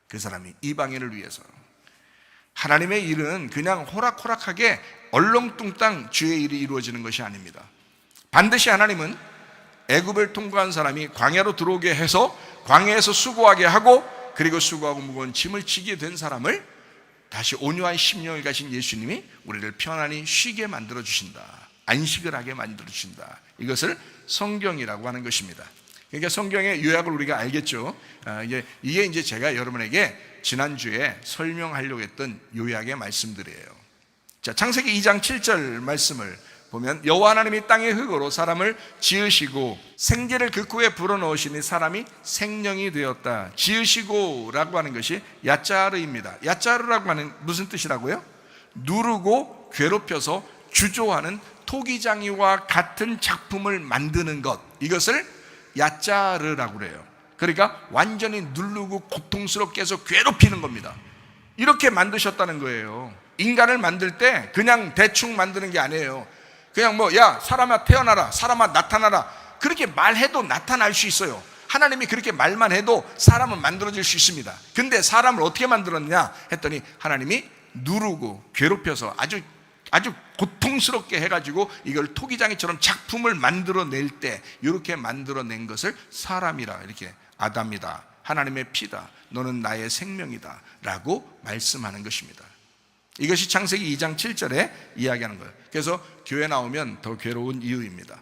S1: 그 사람이 이방인을 위해서. 하나님의 일은 그냥 호락호락하게 얼렁뚱땅 주의 일이 이루어지는 것이 아닙니다. 반드시 하나님은 애굽을 통과한 사람이 광야로 들어오게 해서 광야에서 수고하게 하고, 그리고 수고하고 무거운 짐을 지게 된 사람을 다시 온유한 심령을 가신 예수님이 우리를 편안히 쉬게 만들어 주신다. 안식을 하게 만들어 주신다. 이것을 성경이라고 하는 것입니다. 그러니까 성경의 요약을 우리가 알겠죠. 이게 이제 제가 여러분에게 지난주에 설명하려고 했던 요약의 말씀들이에요. 자, 창세기 2장 7절 말씀을 보면 여호와 하나님이 땅의 흙으로 사람을 지으시고 생기를 그 코에 불어넣으시니 사람이 생명이 되었다. 지으시고 라고 하는 것이 야짜르입니다. 야짜르라고 하는 무슨 뜻이라고요? 누르고 괴롭혀서 주조하는 토기장이와 같은 작품을 만드는 것, 이것을 야짜르라고 그래요. 그러니까 완전히 누르고 고통스럽게 해서 괴롭히는 겁니다. 이렇게 만드셨다는 거예요. 인간을 만들 때 그냥 대충 만드는 게 아니에요. 그냥 야 사람아 태어나라, 사람아 나타나라, 그렇게 말해도 나타날 수 있어요. 하나님이 그렇게 말만 해도 사람은 만들어질 수 있습니다. 근데 사람을 어떻게 만들었냐 했더니 하나님이 누르고 괴롭혀서 아주 고통스럽게 해가지고 이걸 토기장이처럼 작품을 만들어낼 때 이렇게 만들어낸 것을 사람이라, 이렇게 아담이다, 하나님의 피다, 너는 나의 생명이다 라고 말씀하는 것입니다. 이것이 창세기 2장 7절에 이야기하는 거예요. 그래서 교회 나오면 더 괴로운 이유입니다.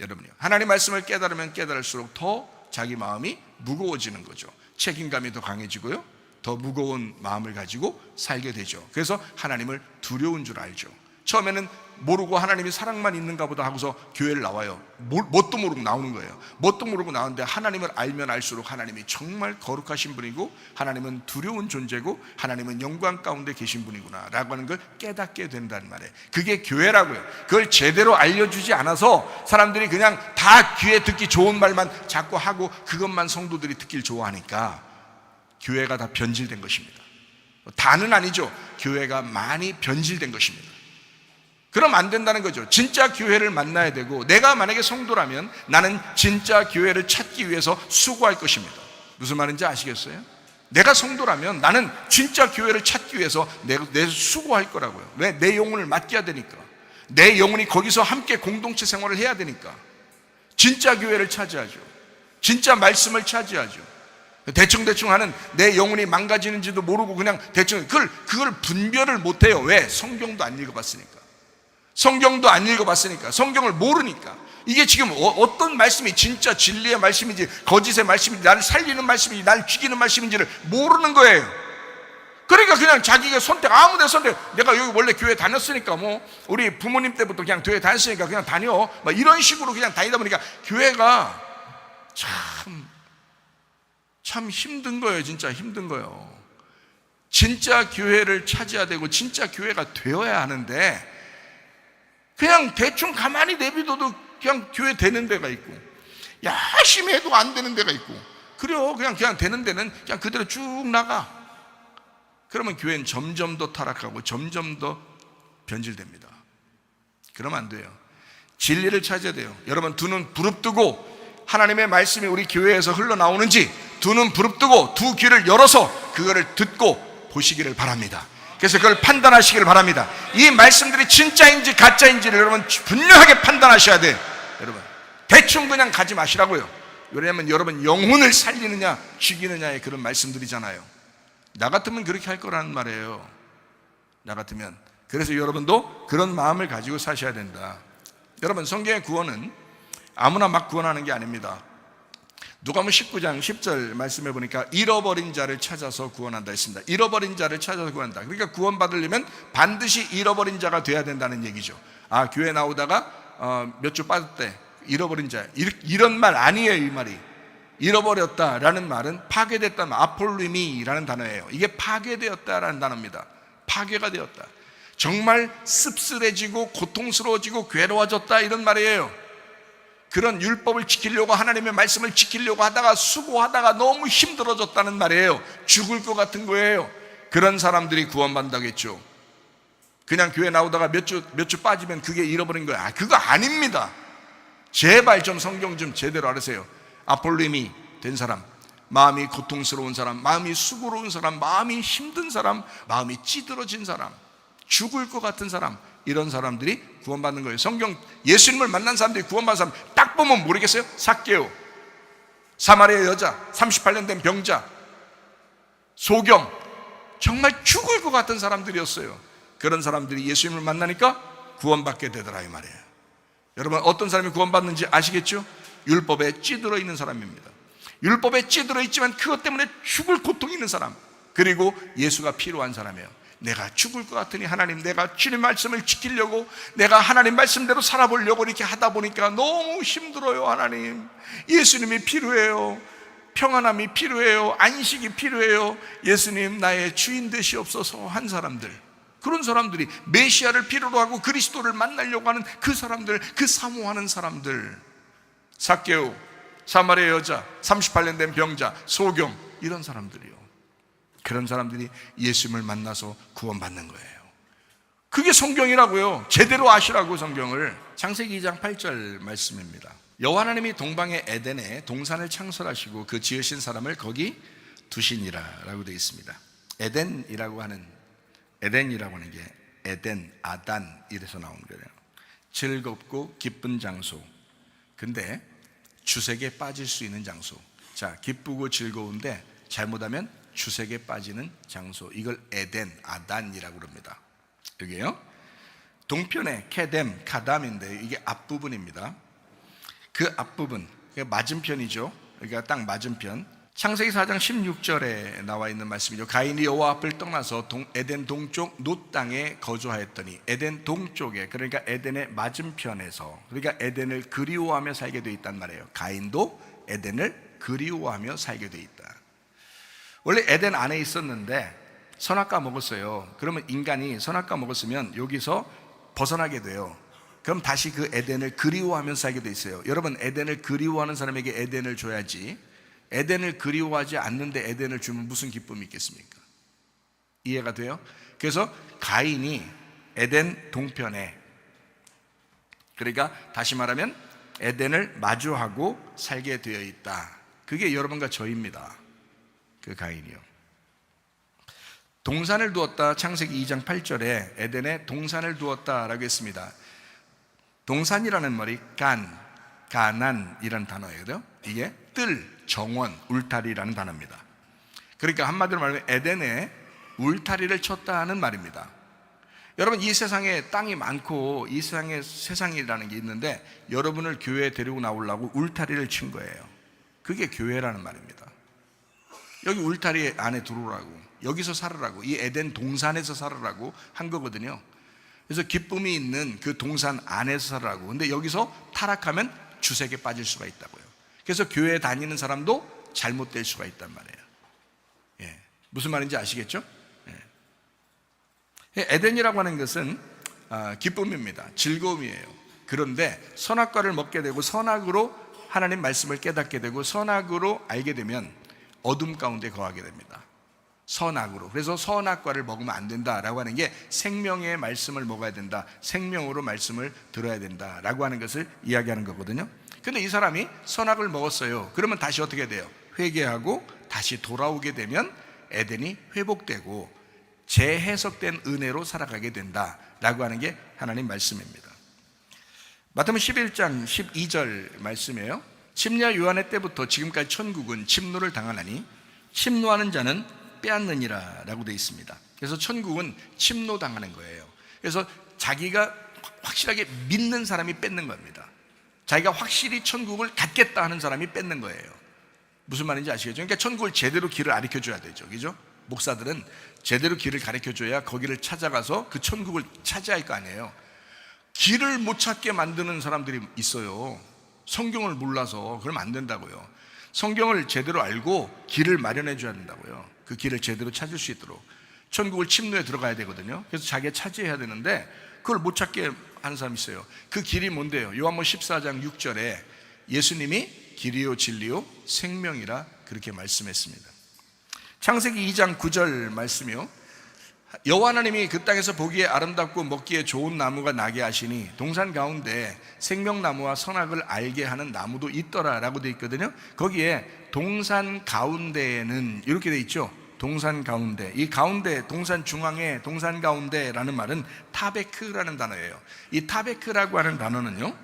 S1: 여러분요, 하나님 말씀을 깨달으면 깨달을수록 더 자기 마음이 무거워지는 거죠. 책임감이 더 강해지고요, 더 무거운 마음을 가지고 살게 되죠. 그래서 하나님을 두려운 줄 알죠. 처음에는 모르고 하나님이 사랑만 있는가 보다 하고서 교회를 나와요. 뭣도 모르고 나오는 거예요. 뭣도 모르고 나오는데 하나님을 알면 알수록 하나님이 정말 거룩하신 분이고 하나님은 두려운 존재고 하나님은 영광 가운데 계신 분이구나 라고 하는 걸 깨닫게 된다는 말이에요. 그게 교회라고요. 그걸 제대로 알려주지 않아서 사람들이 그냥 다 귀에 듣기 좋은 말만 자꾸 하고 그것만 성도들이 듣길 좋아하니까 교회가 다 변질된 것입니다. 다는 아니죠. 교회가 많이 변질된 것입니다. 그럼 안 된다는 거죠. 진짜 교회를 만나야 되고, 내가 만약에 성도라면 나는 진짜 교회를 찾기 위해서 수고할 것입니다. 무슨 말인지 아시겠어요? 내가 성도라면 나는 진짜 교회를 찾기 위해서 내 수고할 거라고요. 왜? 내 영혼을 맡겨야 되니까. 내 영혼이 거기서 함께 공동체 생활을 해야 되니까. 진짜 교회를 차지하죠. 진짜 말씀을 차지하죠. 대충 하는 내 영혼이 망가지는지도 모르고 그냥 대충 그걸 분별을 못해요. 왜? 성경도 안 읽어봤으니까. 성경도 안 읽어봤으니까. 성경을 모르니까. 이게 지금 어떤 말씀이 진짜 진리의 말씀인지 거짓의 말씀인지 나를 살리는 말씀인지 나를 죽이는 말씀인지를 모르는 거예요. 그러니까 그냥 자기가 선택, 아무 데나 선택, 내가 여기 원래 교회 다녔으니까 뭐 우리 부모님 때부터 그냥 교회 다녔으니까 그냥 다녀, 막 이런 식으로 그냥 다니다 보니까 교회가 참 힘든 거예요. 진짜 힘든 거예요. 진짜 교회를 찾아야 되고 진짜 교회가 되어야 하는데 그냥 대충 가만히 내비둬도 그냥 교회 되는 데가 있고, 열심히 해도 안 되는 데가 있고, 그래요. 그냥 되는 데는 그냥 그대로 쭉 나가. 그러면 교회는 점점 더 타락하고 점점 더 변질됩니다. 그러면 안 돼요. 진리를 찾아야 돼요. 여러분, 두 눈 부릅뜨고 하나님의 말씀이 우리 교회에서 흘러나오는지 두 눈 부릅뜨고 두 귀를 열어서 그거를 듣고 보시기를 바랍니다. 그래서 그걸 판단하시기를 바랍니다. 이 말씀들이 진짜인지 가짜인지를 여러분 분명하게 판단하셔야 돼요. 여러분, 대충 그냥 가지 마시라고요. 왜냐하면 여러분 영혼을 살리느냐 죽이느냐의 그런 말씀들이잖아요. 나 같으면 그렇게 할 거라는 말이에요. 나 같으면. 그래서 여러분도 그런 마음을 가지고 사셔야 된다. 여러분, 성경의 구원은 아무나 막 구원하는 게 아닙니다. 누가복음 19장 10절 말씀해 보니까 잃어버린 자를 찾아서 구원한다 했습니다. 잃어버린 자를 찾아서 구원한다. 그러니까 구원받으려면 반드시 잃어버린 자가 돼야 된다는 얘기죠. 교회 나오다가 몇 주 빠졌대, 잃어버린 자, 이런 말 아니에요. 이 말이 잃어버렸다라는 말은 파괴됐다는 아폴리미라는 단어예요. 이게 파괴되었다라는 단어입니다. 파괴가 되었다, 정말 씁쓸해지고 고통스러워지고 괴로워졌다, 이런 말이에요. 그런 율법을 지키려고, 하나님의 말씀을 지키려고 하다가 수고하다가 너무 힘들어졌다는 말이에요. 죽을 것 같은 거예요. 그런 사람들이 구원받는다겠죠. 그냥 교회 나오다가 몇 주 빠지면 그게 잃어버린 거야. 그거 아닙니다. 제발 좀 성경 좀 제대로 알으세요. 아폴림이 된 사람, 마음이 고통스러운 사람, 마음이 수고로운 사람, 마음이 힘든 사람, 마음이 찌들어진 사람, 죽을 것 같은 사람, 이런 사람들이 구원받는 거예요. 성경 예수님을 만난 사람들이 구원받는 사람 딱 보면 모르겠어요? 삭개오, 사마리아 여자, 38년 된 병자, 소경, 정말 죽을 것 같은 사람들이었어요. 그런 사람들이 예수님을 만나니까 구원받게 되더라 이 말이에요. 여러분, 어떤 사람이 구원받는지 아시겠죠? 율법에 찌들어 있는 사람입니다. 율법에 찌들어 있지만 그것 때문에 죽을 고통이 있는 사람, 그리고 예수가 필요한 사람이에요. 내가 죽을 것 같으니 하나님, 내가 주님 말씀을 지키려고, 내가 하나님 말씀대로 살아보려고 이렇게 하다 보니까 너무 힘들어요. 하나님, 예수님이 필요해요. 평안함이 필요해요. 안식이 필요해요. 예수님, 나의 주인 되시옵소서 한 사람들, 그런 사람들이 메시아를 필요로 하고 그리스도를 만나려고 하는 그 사람들, 그 사모하는 사람들, 삭개오, 사마리아 여자, 38년 된 병자, 소경, 이런 사람들이요. 그런 사람들이 예수님을 만나서 구원받는 거예요. 그게 성경이라고요. 제대로 아시라고 성경을. 창세기 2장 8절 말씀입니다. 여호와 하나님이 동방의 에덴에 동산을 창설하시고 그 지으신 사람을 거기 두시니라 라고 되어 있습니다. 에덴이라고 하는 게 에덴, 아단 이래서 나온 거예요. 즐겁고 기쁜 장소. 근데 주색에 빠질 수 있는 장소. 자, 기쁘고 즐거운데 잘못하면 주색에 빠지는 장소. 이걸 에덴, 아단이라고 그럽니다. 여기에요. 동편에 케뎀, 카담인데 이게 앞부분입니다. 그 앞부분, 맞은편이죠. 그러니까 딱 맞은편. 창세기 4장 16절에 나와 있는 말씀이죠. 가인이 여호와 앞을 떠나서 에덴 동쪽 놋 땅에 거주하였더니, 에덴 동쪽에, 그러니까 에덴의 맞은편에서, 그러니까 에덴을 그리워하며 살게 돼 있단 말이에요. 가인도 에덴을 그리워하며 살게 돼 있다. 원래 에덴 안에 있었는데 선악과 먹었어요. 그러면 인간이 선악과 먹었으면 여기서 벗어나게 돼요. 그럼 다시 그 에덴을 그리워하며 살게 돼 있어요. 여러분, 에덴을 그리워하는 사람에게 에덴을 줘야지, 에덴을 그리워하지 않는데 에덴을 주면 무슨 기쁨이 있겠습니까? 이해가 돼요? 그래서 가인이 에덴 동편에, 그러니까 다시 말하면 에덴을 마주하고 살게 되어 있다. 그게 여러분과 저입니다. 그 가인이요. 동산을 두었다. 창세기 2장 8절에 에덴에 동산을 두었다라고 했습니다. 동산이라는 말이 가난이라는 단어예요. 이게 뜰, 정원, 울타리라는 단어입니다. 그러니까 한마디로 말하면 에덴에 울타리를 쳤다는 말입니다. 여러분, 이 세상에 땅이 많고 이 세상이라는 게 있는데 여러분을 교회에 데리고 나오려고 울타리를 친 거예요. 그게 교회라는 말입니다. 여기 울타리 안에 들어오라고, 여기서 살으라고, 이 에덴 동산에서 살으라고 한 거거든요. 그래서 기쁨이 있는 그 동산 안에서 살으라고. 근데 여기서 타락하면 주색에 빠질 수가 있다고요. 그래서 교회에 다니는 사람도 잘못될 수가 있단 말이에요. 예. 무슨 말인지 아시겠죠? 예. 에덴이라고 하는 것은 기쁨입니다. 즐거움이에요. 그런데 선악과를 먹게 되고 선악으로 하나님 말씀을 깨닫게 되고 선악으로 알게 되면 어둠 가운데 거하게 됩니다. 선악으로. 그래서 선악과를 먹으면 안 된다라고 하는 게 생명의 말씀을 먹어야 된다, 생명으로 말씀을 들어야 된다라고 하는 것을 이야기하는 거거든요. 근데 이 사람이 선악을 먹었어요. 그러면 다시 어떻게 돼요? 회개하고 다시 돌아오게 되면 에덴이 회복되고 재해석된 은혜로 살아가게 된다라고 하는 게 하나님 말씀입니다. 마태복음 11장 12절 말씀이에요. 침례 요한의 때부터 지금까지 천국은 침노를 당하나니 침노하는 자는 빼앗느니라 라고 되어 있습니다. 그래서 천국은 침노당하는 거예요. 그래서 자기가 확실하게 믿는 사람이 뺏는 겁니다. 자기가 확실히 천국을 갖겠다 하는 사람이 뺏는 거예요. 무슨 말인지 아시겠죠? 그러니까 천국을 제대로 길을 가르쳐줘야 되죠. 그죠? 목사들은 제대로 길을 가르쳐줘야 거기를 찾아가서 그 천국을 차지할 거 아니에요. 길을 못 찾게 만드는 사람들이 있어요. 성경을 몰라서. 그러면 안 된다고요. 성경을 제대로 알고 길을 마련해 줘야 된다고요. 그 길을 제대로 찾을 수 있도록. 천국을 침노에 들어가야 되거든요. 그래서 자기가 차지해야 되는데 그걸 못 찾게 하는 사람이 있어요. 그 길이 뭔데요? 요한복음 14장 6절에 예수님이 길이요 진리요 생명이라 그렇게 말씀했습니다. 창세기 2장 9절 말씀이요. 여호와 하나님이 그 땅에서 보기에 아름답고 먹기에 좋은 나무가 나게 하시니 동산 가운데 생명나무와 선악을 알게 하는 나무도 있더라 라고 되어 있거든요. 거기에 동산 가운데에는 이렇게 되어 있죠. 동산 가운데. 이 가운데, 동산 중앙에 동산 가운데라는 말은 타베크라는 단어예요. 이 타베크라고 하는 단어는요,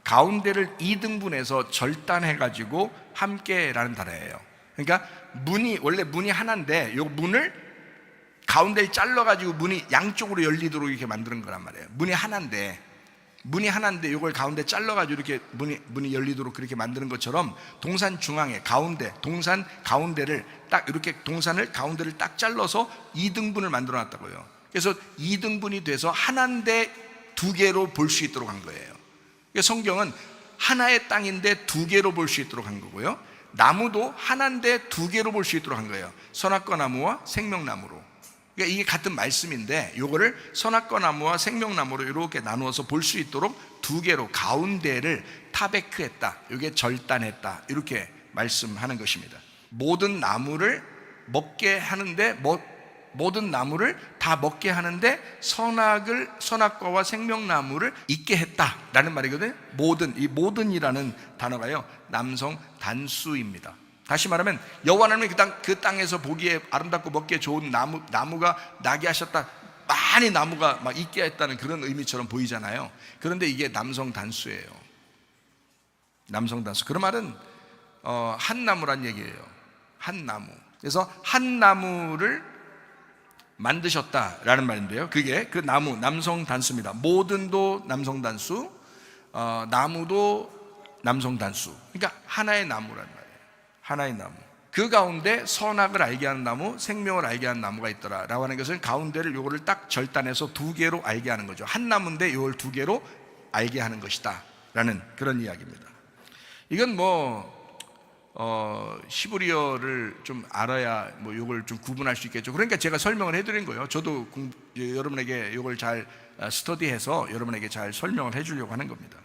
S1: 가운데를 2등분해서 절단해가지고 함께라는 단어예요. 그러니까 원래 문이 하나인데 이 문을 가운데를 잘라가지고 문이 양쪽으로 열리도록 이렇게 만드는 거란 말이에요. 문이 하나인데 이걸 가운데 잘라가지고 이렇게 문이 열리도록 그렇게 만드는 것처럼 동산 중앙에 가운데, 동산 가운데를 딱 이렇게 동산을 가운데를 딱 잘라서 2등분을 만들어 놨다고요. 그래서 2등분이 돼서 하나인데 두 개로 볼 수 있도록 한 거예요. 성경은 하나의 땅인데 두 개로 볼 수 있도록 한 거고요. 나무도 하나인데 두 개로 볼 수 있도록 한 거예요. 선악과 나무와 생명나무로. 그러니까 이게 같은 말씀인데 이거를 선악과 나무와 생명나무로 이렇게 나누어서 볼 수 있도록 두 개로 가운데를 타베크했다, 이게 절단했다, 이렇게 말씀하는 것입니다. 모든 나무를 먹게 하는데 모든 나무를 다 먹게 하는데 선악과와 생명나무를 있게 했다라는 말이거든요. 이 모든이라는 단어가요, 남성 단수입니다. 다시 말하면 여호와 하나님이 그 땅에서 보기에 아름답고 먹기에 좋은 나무가 나게 하셨다, 많이 나무가 막 있게 했다는 그런 의미처럼 보이잖아요. 그런데 이게 남성 단수예요. 남성 단수. 그 말은 한 나무란 얘기예요. 한 나무. 그래서 한 나무를 만드셨다라는 말인데요, 그게 그 나무, 남성 단수입니다. 모든도 남성 단수, 나무도 남성 단수. 그러니까 하나의 나무란 말이에요. 하나의 나무. 그 가운데 선악을 알게 하는 나무, 생명을 알게 하는 나무가 있더라라고 하는 것은 가운데를 요거를 딱 절단해서 두 개로 알게 하는 거죠. 한 나무인데 요걸 두 개로 알게 하는 것이다 라는 그런 이야기입니다. 이건 히브리어를 좀 알아야 요걸 좀 구분할 수 있겠죠. 그러니까 제가 설명을 해드린 거예요. 저도 여러분에게 요걸 잘 스터디해서 여러분에게 잘 설명을 해주려고 하는 겁니다.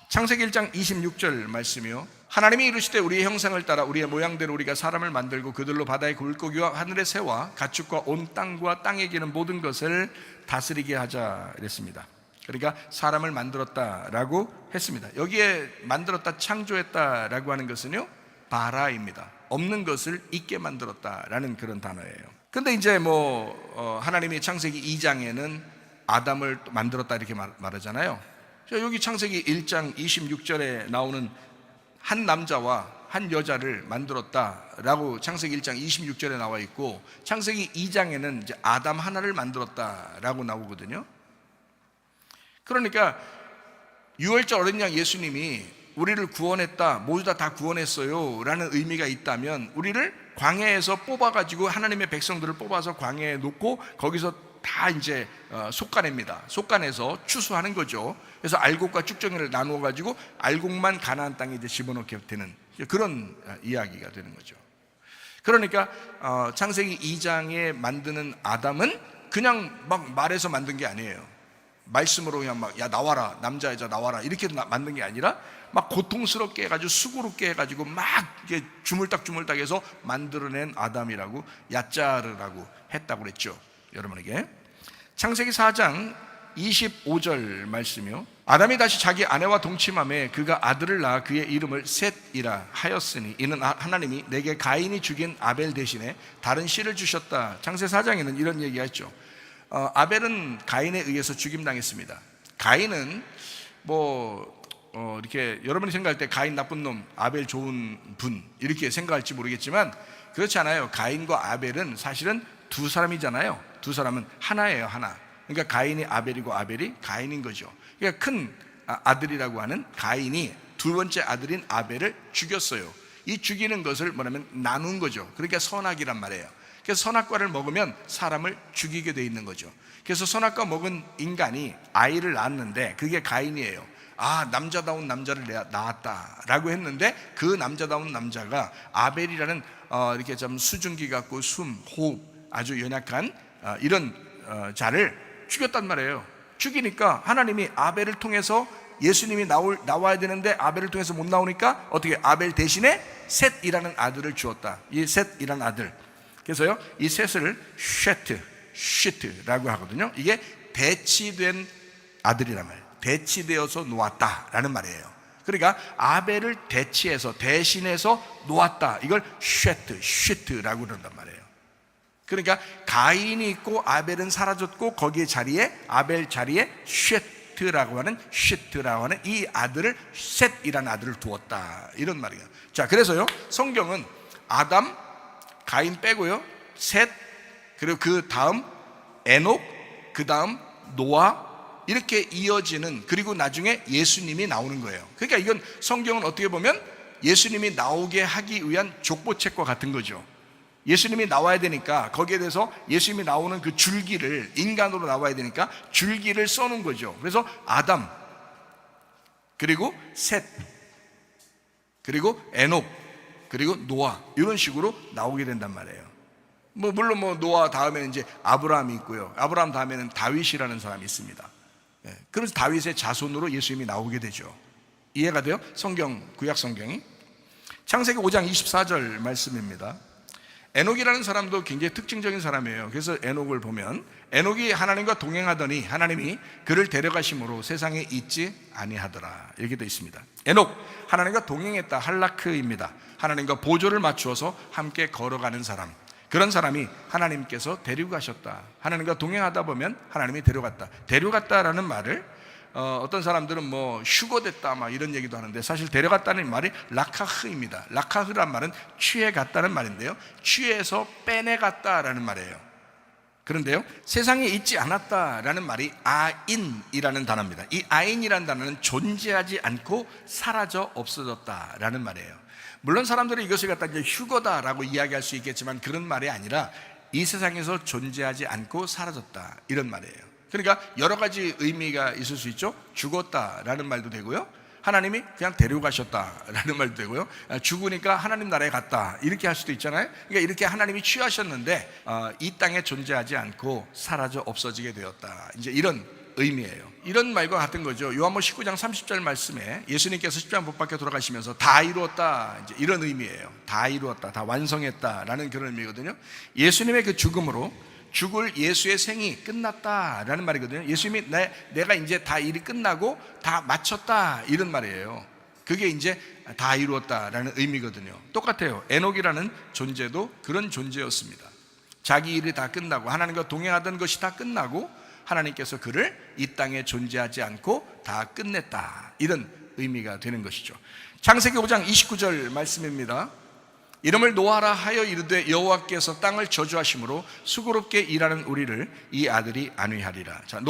S1: 창세기 1장 26절 말씀이요, 하나님이 이르시되 우리의 형상을 따라 우리의 모양대로 우리가 사람을 만들고 그들로 바다의 물고기와 하늘의 새와 가축과 온 땅과 땅에 기는 모든 것을 다스리게 하자 이랬습니다. 그러니까 사람을 만들었다라고 했습니다. 여기에 만들었다, 창조했다라고 하는 것은요, 바라입니다. 없는 것을 있게 만들었다라는 그런 단어예요. 근데 이제 하나님이 창세기 2장에는 아담을 만들었다 이렇게 말하잖아요. 여기 창세기 1장 26절에 나오는 한 남자와 한 여자를 만들었다라고 창세기 1장 26절에 나와 있고, 창세기 2장에는 이제 아담 하나를 만들었다라고 나오거든요. 그러니까 유월절 어린 양 예수님이 우리를 구원했다, 모두 다 구원했어요 라는 의미가 있다면, 우리를 광야에서 뽑아가지고 하나님의 백성들을 뽑아서 광야에 놓고 거기서 다 이제 속가냅니다. 속가내서 추수하는 거죠. 그래서 알곡과 쭉정이를 나누어 가지고 알곡만 가나안 땅에 이제 집어넣게 되는 그런 이야기가 되는 거죠. 그러니까 창세기 2장에 만드는 아담은 그냥 막 말해서 만든 게 아니에요. 말씀으로 그냥 막 야 나와라, 남자 여자 나와라 이렇게 만든 게 아니라 막 고통스럽게 해가지고 수고롭게 해가지고 막 이게 주물딱주물딱 해서 만들어낸 아담이라고, 야짜르라고 했다고 그랬죠, 여러분에게. 창세기 4장 25절 말씀이요, 아담이 다시 자기 아내와 동침함에 그가 아들을 낳아 그의 이름을 셋이라 하였으니 이는 하나님이 내게 가인이 죽인 아벨 대신에 다른 씨를 주셨다. 창세기 4장에는 이런 얘기가 있죠. 아벨은 가인에 의해서 죽임당했습니다. 가인은 이렇게 여러분이 생각할 때 가인 나쁜 놈, 아벨 좋은 분 이렇게 생각할지 모르겠지만 그렇지 않아요. 가인과 아벨은 사실은 두 사람이잖아요. 두 사람은 하나예요, 하나. 그러니까 가인이 아벨이고 아벨이 가인인 거죠. 그러니까 큰 아들이라고 하는 가인이 두 번째 아들인 아벨을 죽였어요. 이 죽이는 것을 뭐냐면 나눈 거죠. 그러니까 선악이란 말이에요. 그래서 선악과를 먹으면 사람을 죽이게 돼 있는 거죠. 그래서 선악과 먹은 인간이 아이를 낳았는데 그게 가인이에요. 남자다운 남자를 낳았다라고 했는데 그 남자다운 남자가 아벨이라는 이렇게 좀 수증기 같고 호흡 아주 연약한 이런 자를 죽였단 말이에요. 죽이니까 하나님이 아벨을 통해서 예수님이 나와야 되는데 아벨을 통해서 못 나오니까 어떻게 아벨 대신에 셋이라는 아들을 주었다. 이 셋이라는 아들. 그래서요, 이 셋을 쉐트라고 하거든요. 이게 배치된 아들이란 말이에요. 배치되어서 놓았다라는 말이에요. 그러니까 아벨을 대신해서 놓았다. 이걸 쉐트라고 그런단 말이에요. 그러니까 가인이 있고 아벨은 사라졌고 거기에 아벨 자리에 쉐트라고 하는 이 아들을 셋이라는 아들을 두었다, 이런 말이에요. 자, 그래서요, 성경은 아담, 가인 빼고요, 셋, 그리고 그 다음 에녹, 그 다음 노아, 이렇게 이어지는, 그리고 나중에 예수님이 나오는 거예요. 그러니까 이건 성경은 어떻게 보면 예수님이 나오게 하기 위한 족보책과 같은 거죠. 예수님이 나와야 되니까 거기에 대해서 예수님이 나오는 그 줄기를, 인간으로 나와야 되니까 줄기를 써놓은 거죠. 그래서 아담, 그리고 셋, 그리고 에녹, 그리고 노아, 이런 식으로 나오게 된단 말이에요. 물론 노아 다음에는 이제 아브라함이 있고요. 아브라함 다음에는 다윗이라는 사람이 있습니다. 그래서 다윗의 자손으로 예수님이 나오게 되죠. 이해가 돼요? 구약 성경이. 창세기 5장 24절 말씀입니다. 에녹이라는 사람도 굉장히 특징적인 사람이에요. 그래서 에녹을 보면 에녹이 하나님과 동행하더니 하나님이 그를 데려가심으로 세상에 있지 아니하더라 이렇게 되어 있습니다. 에녹, 하나님과 동행했다, 할라크입니다. 하나님과 보조를 맞추어서 함께 걸어가는 사람, 그런 사람이 하나님께서 데리고 가셨다. 하나님과 동행하다 보면 하나님이 데려갔다. 데려갔다라는 말을 어떤 사람들은 뭐 휴거됐다 막 이런 얘기도 하는데, 사실 데려갔다는 말이 라카흐입니다. 라카흐란 말은 취해갔다는 말인데요, 취해서 빼내갔다라는 말이에요. 그런데요, 세상에 있지 않았다라는 말이 아인이라는 단어입니다. 이 아인이라는 단어는 존재하지 않고 사라져 없어졌다라는 말이에요. 물론 사람들이 이것을 갖다 이제 휴거다라고 이야기할 수 있겠지만 그런 말이 아니라 이 세상에서 존재하지 않고 사라졌다 이런 말이에요. 그러니까 여러 가지 의미가 있을 수 있죠. 죽었다라는 말도 되고요, 하나님이 그냥 데려가셨다라는 말도 되고요, 죽으니까 하나님 나라에 갔다 이렇게 할 수도 있잖아요. 그러니까 이렇게 하나님이 취하셨는데 이 땅에 존재하지 않고 사라져 없어지게 되었다, 이제 이런 의미예요. 이런 말과 같은 거죠. 요한복음 19장 30절 말씀에 예수님께서 십자가 못 박혀 돌아가시면서 다 이루었다, 이제 이런 의미예요. 다 이루었다, 다 완성했다라는 그런 의미거든요. 예수님의 그 죽음으로 죽을 예수의 생이 끝났다라는 말이거든요. 예수님이 내가 이제 다 일이 끝나고 다 마쳤다 이런 말이에요. 그게 이제 다 이루었다라는 의미거든요. 똑같아요. 에녹이라는 존재도 그런 존재였습니다. 자기 일이 다 끝나고 하나님과 동행하던 것이 다 끝나고 하나님께서 그를 이 땅에 존재하지 않고 다 끝냈다, 이런 의미가 되는 것이죠. 창세기 5장 29절 말씀입니다. 이름을 노아라 하여 이르되 여호와께서 땅을 저주하심으로 수고롭게 일하는 우리를 이 아들이 안위하리라. 자,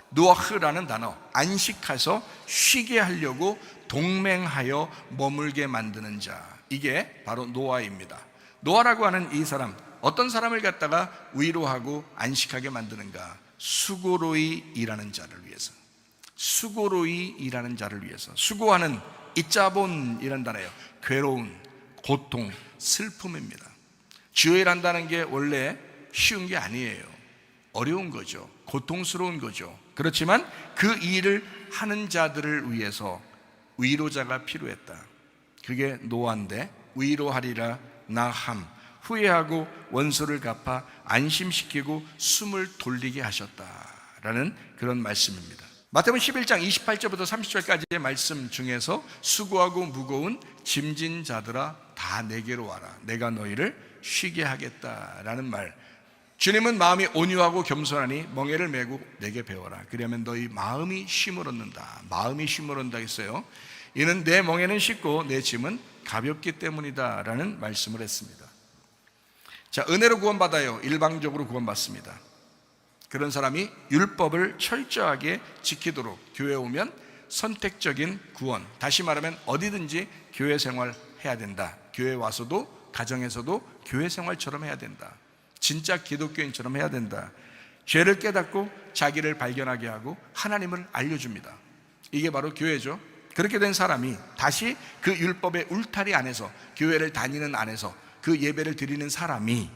S1: 노아흐라는 단어, 안식해서 쉬게 하려고 동맹하여 머물게 만드는 자, 이게 바로 노아입니다. 노아라고 하는 이 사람, 어떤 사람을 갖다가 위로하고 안식하게 만드는가? 수고로이 일하는 자를 위해서. 수고로이 일하는 자를 위해서. 수고하는 이자본이라는 단어예요. 괴로운, 고통, 슬픔입니다. 주일한다는 게 원래 쉬운 게 아니에요. 어려운 거죠. 고통스러운 거죠. 그렇지만 그 일을 하는 자들을 위해서 위로자가 필요했다. 그게 노아인데, 위로하리라 나함, 후회하고 원수를 갚아 안심시키고 숨을 돌리게 하셨다라는 그런 말씀입니다. 마태복음 11장 28절부터 30절까지의 말씀 중에서 수고하고 무거운 짐진 자들아 다 내게로 와라, 내가 너희를 쉬게 하겠다라는 말. 주님은 마음이 온유하고 겸손하니 멍에를 메고 내게 배워라, 그러면 너희 마음이 쉼을 얻는다. 마음이 쉼을 얻는다 했어요. 이는 내 멍에는 쉽고 내 짐은 가볍기 때문이다 라는 말씀을 했습니다. 자, 은혜로 구원받아요. 일방적으로 구원받습니다. 그런 사람이 율법을 철저하게 지키도록 교회에 오면 선택적인 구원, 다시 말하면 어디든지 교회 생활 해야 된다. 교회 와서도 가정에서도 교회 생활처럼 해야 된다. 진짜 기독교인처럼 해야 된다. 죄를 깨닫고 자기를 발견하게 하고 하나님을 알려줍니다. 이게 바로 교회죠. 그렇게 된 사람이 다시 그 율법의 울타리 안에서, 교회를 다니는 안에서 그 예배를 드리는 사람이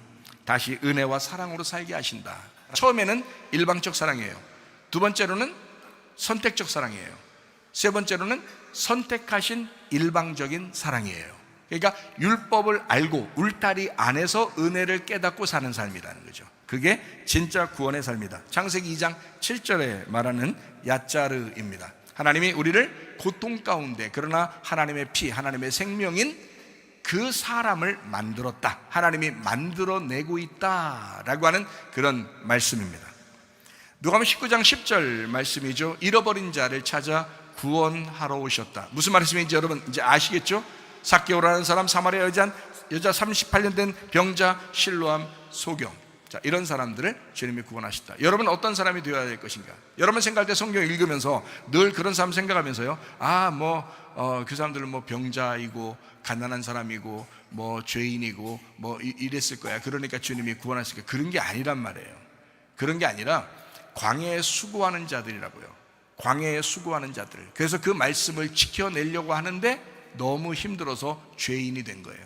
S1: 다시 은혜와 사랑으로 살게 하신다. 처음에는 일방적 사랑이에요. 두 번째로는 선택적 사랑이에요. 세 번째로는 선택하신 일방적인 사랑이에요. 그러니까 율법을 알고 울타리 안에서 은혜를 깨닫고 사는 삶이라는 거죠. 그게 진짜 구원의 삶이다. 창세기 2장 7절에 말하는 야짜르입니다. 하나님이 우리를 고통 가운데, 그러나 하나님의 피, 하나님의 생명인 그 사람을 만들었다, 하나님이 만들어내고 있다라고 하는 그런 말씀입니다. 누가복음 19장 10절 말씀이죠. 잃어버린 자를 찾아 구원하러 오셨다. 무슨 말씀인지 여러분 이제 아시겠죠? 삭개오라는 사람, 사마리아 여자 38년 된 병자, 실로암, 소경. 자, 이런 사람들을 주님이 구원하셨다. 여러분 어떤 사람이 되어야 될 것인가? 여러분 생각할 때 성경 읽으면서 늘 그런 사람 생각하면서요, 그 사람들은 뭐 병자이고 가난한 사람이고 뭐 죄인이고 뭐 이랬을 거야, 그러니까 주님이 구원하실 거야, 그런 게 아니란 말이에요. 그런 게 아니라 광야에 수고하는 자들이라고요. 광야에 수고하는 자들. 그래서 그 말씀을 지켜내려고 하는데 너무 힘들어서 죄인이 된 거예요.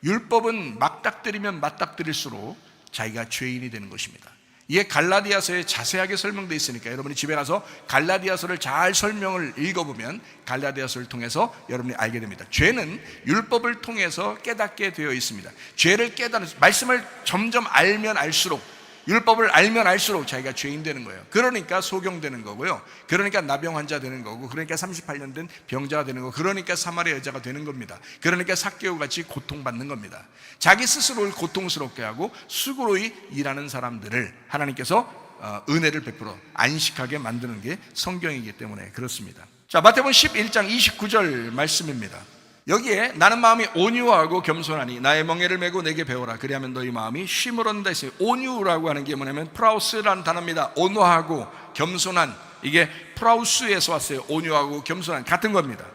S1: 율법은 맞닥뜨리면 맞닥뜨릴수록 자기가 죄인이 되는 것입니다. 이게 갈라디아서에 자세하게 설명되어 있으니까 여러분이 집에 가서 갈라디아서를 잘 설명을 읽어보면 갈라디아서를 통해서 여러분이 알게 됩니다. 죄는 율법을 통해서 깨닫게 되어 있습니다. 죄를 깨닫는, 말씀을 점점 알면 알수록, 율법을 알면 알수록 자기가 죄인 되는 거예요. 그러니까 소경되는 거고요. 그러니까 나병 환자 되는 거고, 그러니까 38년 된 병자가 되는 거고, 그러니까 사마리아 여자가 되는 겁니다. 그러니까 삭개오 같이 고통받는 겁니다. 자기 스스로를 고통스럽게 하고 수고로이 일하는 사람들을 하나님께서 은혜를 베풀어 안식하게 만드는 게 성경이기 때문에 그렇습니다. 자, 마태복음 11장 29절 말씀입니다. 여기에 나는 마음이 온유하고 겸손하니 나의 멍에를 메고 내게 배워라. 그리하면 너희 마음이 쉼을 얻는다 했어요. 온유라고 하는 게 뭐냐면 프라우스라는 단어입니다. 온화하고 겸손한, 이게 프라우스에서 왔어요. 온유하고 겸손한, 같은 겁니다.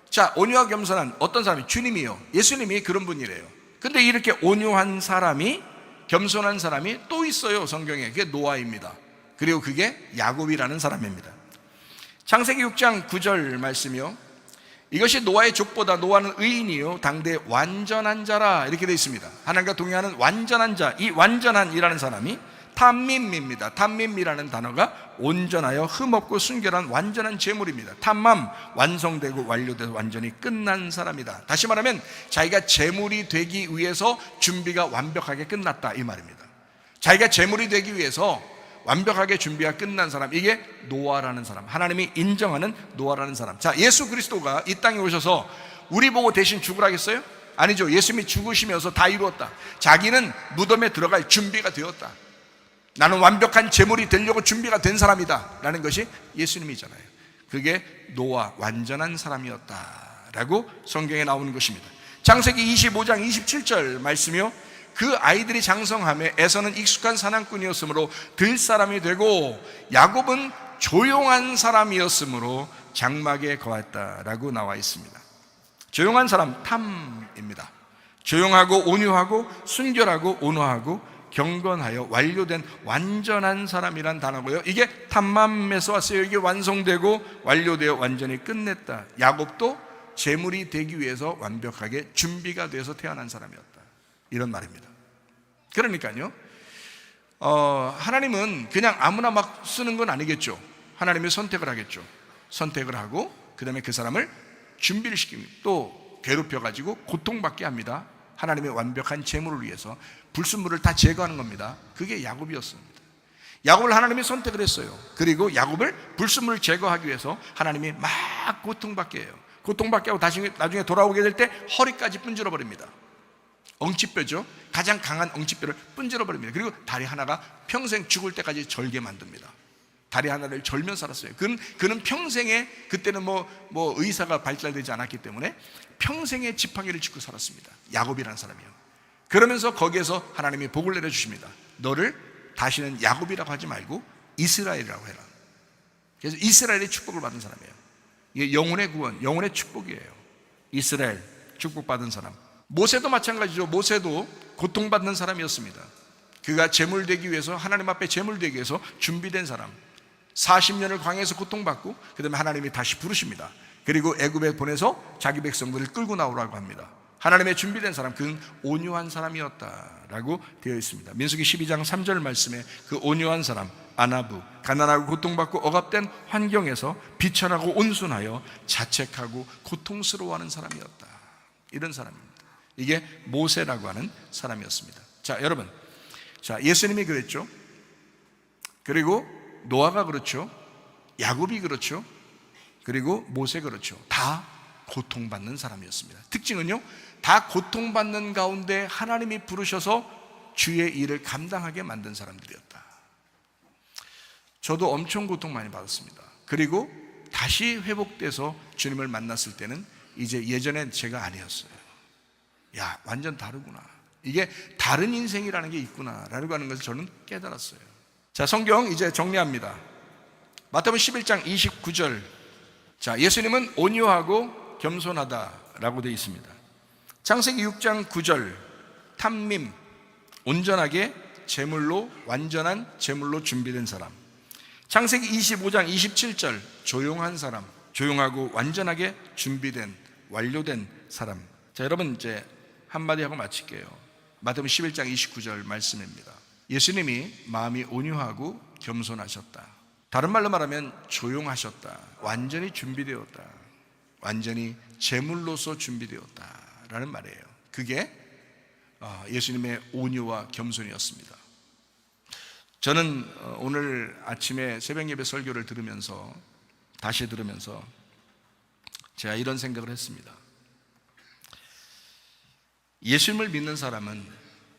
S1: 자, 온유하고 겸손한 어떤 사람이? 주님이요, 예수님이 그런 분이래요. 근데 이렇게 온유한 사람이, 겸손한 사람이 또 있어요, 성경에. 그게 노아입니다. 그리고 그게 야곱이라는 사람입니다. 창세기 6장 9절 말씀이요. 이것이 노아의 족보다. 노아는 의인이요 당대 완전한 자라, 이렇게 되어 있습니다. 하나님과 동행하는 완전한 자. 이 완전한이라는 사람이 탐밈입니다. 탐밈이라는 단어가 온전하여 흠없고 순결한 완전한 제물입니다. 탐맘, 완성되고 완료돼서 완전히 끝난 사람이다. 다시 말하면 자기가 제물이 되기 위해서 준비가 완벽하게 끝났다, 이 말입니다. 자기가 제물이 되기 위해서 완벽하게 준비가 끝난 사람, 이게 노아라는 사람, 하나님이 인정하는 노아라는 사람. 자, 예수 그리스도가 이 땅에 오셔서 우리 보고 대신 죽으라겠어요? 아니죠. 예수님이 죽으시면서 다 이루었다. 자기는 무덤에 들어갈 준비가 되었다. 나는 완벽한 제물이 되려고 준비가 된 사람이다 라는 것이 예수님이잖아요. 그게 노아, 완전한 사람이었다 라고 성경에 나오는 것입니다. 창세기 25장 27절 말씀이요. 그 아이들이 장성함에 에서는 익숙한 사냥꾼이었으므로 들 사람이 되고 야곱은 조용한 사람이었으므로 장막에 거했다라고 나와 있습니다. 조용한 사람, 탐입니다. 조용하고 온유하고 순결하고 온화하고 경건하여 완료된 완전한 사람이란 단어고요. 이게 탐맘에서 왔어요. 이게 완성되고 완료되어 완전히 끝냈다. 야곱도 제물이 되기 위해서 완벽하게 준비가 돼서 태어난 사람이었다, 이런 말입니다. 그러니까요, 하나님은 그냥 아무나 막 쓰는 건 아니겠죠. 하나님이 선택을 하겠죠. 선택을 하고 그 다음에 그 사람을 준비를 시킵니다. 또 괴롭혀가지고 고통받게 합니다. 하나님의 완벽한 제물을 위해서 불순물을 다 제거하는 겁니다. 그게 야곱이었습니다. 야곱을 하나님이 선택을 했어요. 그리고 야곱을 불순물을 제거하기 위해서 하나님이 막 고통받게 해요. 고통받게 하고 나중에 돌아오게 될 때 허리까지 분질러 버립니다. 엉치뼈죠. 가장 강한 엉치뼈를 분질러 버립니다. 그리고 다리 하나가 평생 죽을 때까지 절게 만듭니다. 다리 하나를 절면 살았어요. 그는 평생에, 그때는 뭐 의사가 발달되지 않았기 때문에 평생에 지팡이를 짚고 살았습니다. 야곱이라는 사람이요. 그러면서 거기에서 하나님이 복을 내려주십니다. 너를 다시는 야곱이라고 하지 말고 이스라엘이라고 해라. 그래서 이스라엘의 축복을 받은 사람이에요. 이게 영혼의 구원, 영혼의 축복이에요. 이스라엘, 축복받은 사람. 모세도 마찬가지죠. 모세도 고통받는 사람이었습니다. 그가 제물되기 위해서, 하나님 앞에 제물되기 위해서 준비된 사람. 40년을 광야에서 고통받고 그 다음에 하나님이 다시 부르십니다. 그리고 애굽에 보내서 자기 백성들을 끌고 나오라고 합니다. 하나님의 준비된 사람, 그는 온유한 사람이었다라고 되어 있습니다. 민수기 12장 3절 말씀에 그 온유한 사람, 아나부, 가난하고 고통받고 억압된 환경에서 비천하고 온순하여 자책하고 고통스러워하는 사람이었다, 이런 사람입니다. 이게 모세라고 하는 사람이었습니다. 자, 여러분, 자, 예수님이 그랬죠. 그리고 노아가 그렇죠. 야곱이 그렇죠. 그리고 모세 그렇죠. 다 고통받는 사람이었습니다. 특징은요, 다 고통받는 가운데 하나님이 부르셔서 주의 일을 감당하게 만든 사람들이었다. 저도 엄청 고통 많이 받았습니다. 그리고 다시 회복돼서 주님을 만났을 때는 이제 예전엔 제가 아니었어요. 야, 완전 다르구나. 이게 다른 인생이라는 게 있구나 라고 하는 것을 저는 깨달았어요. 자, 성경 이제 정리합니다. 마태복음 11장 29절. 자, 예수님은 온유하고 겸손하다라고 되어 있습니다. 창세기 6장 9절. 탐밈, 온전하게 제물로, 완전한 제물로 준비된 사람. 창세기 25장 27절. 조용한 사람, 조용하고 완전하게 준비된, 완료된 사람. 자, 여러분, 이제 한마디 하고 마칠게요. 마태복음 11장 29절 말씀입니다. 예수님이 마음이 온유하고 겸손하셨다. 다른 말로 말하면 조용하셨다. 완전히 준비되었다. 완전히 제물로서 준비되었다라는 말이에요. 그게 예수님의 온유와 겸손이었습니다. 저는 오늘 아침에 새벽 예배 설교를 다시 들으면서 제가 이런 생각을 했습니다. 예수님을 믿는 사람은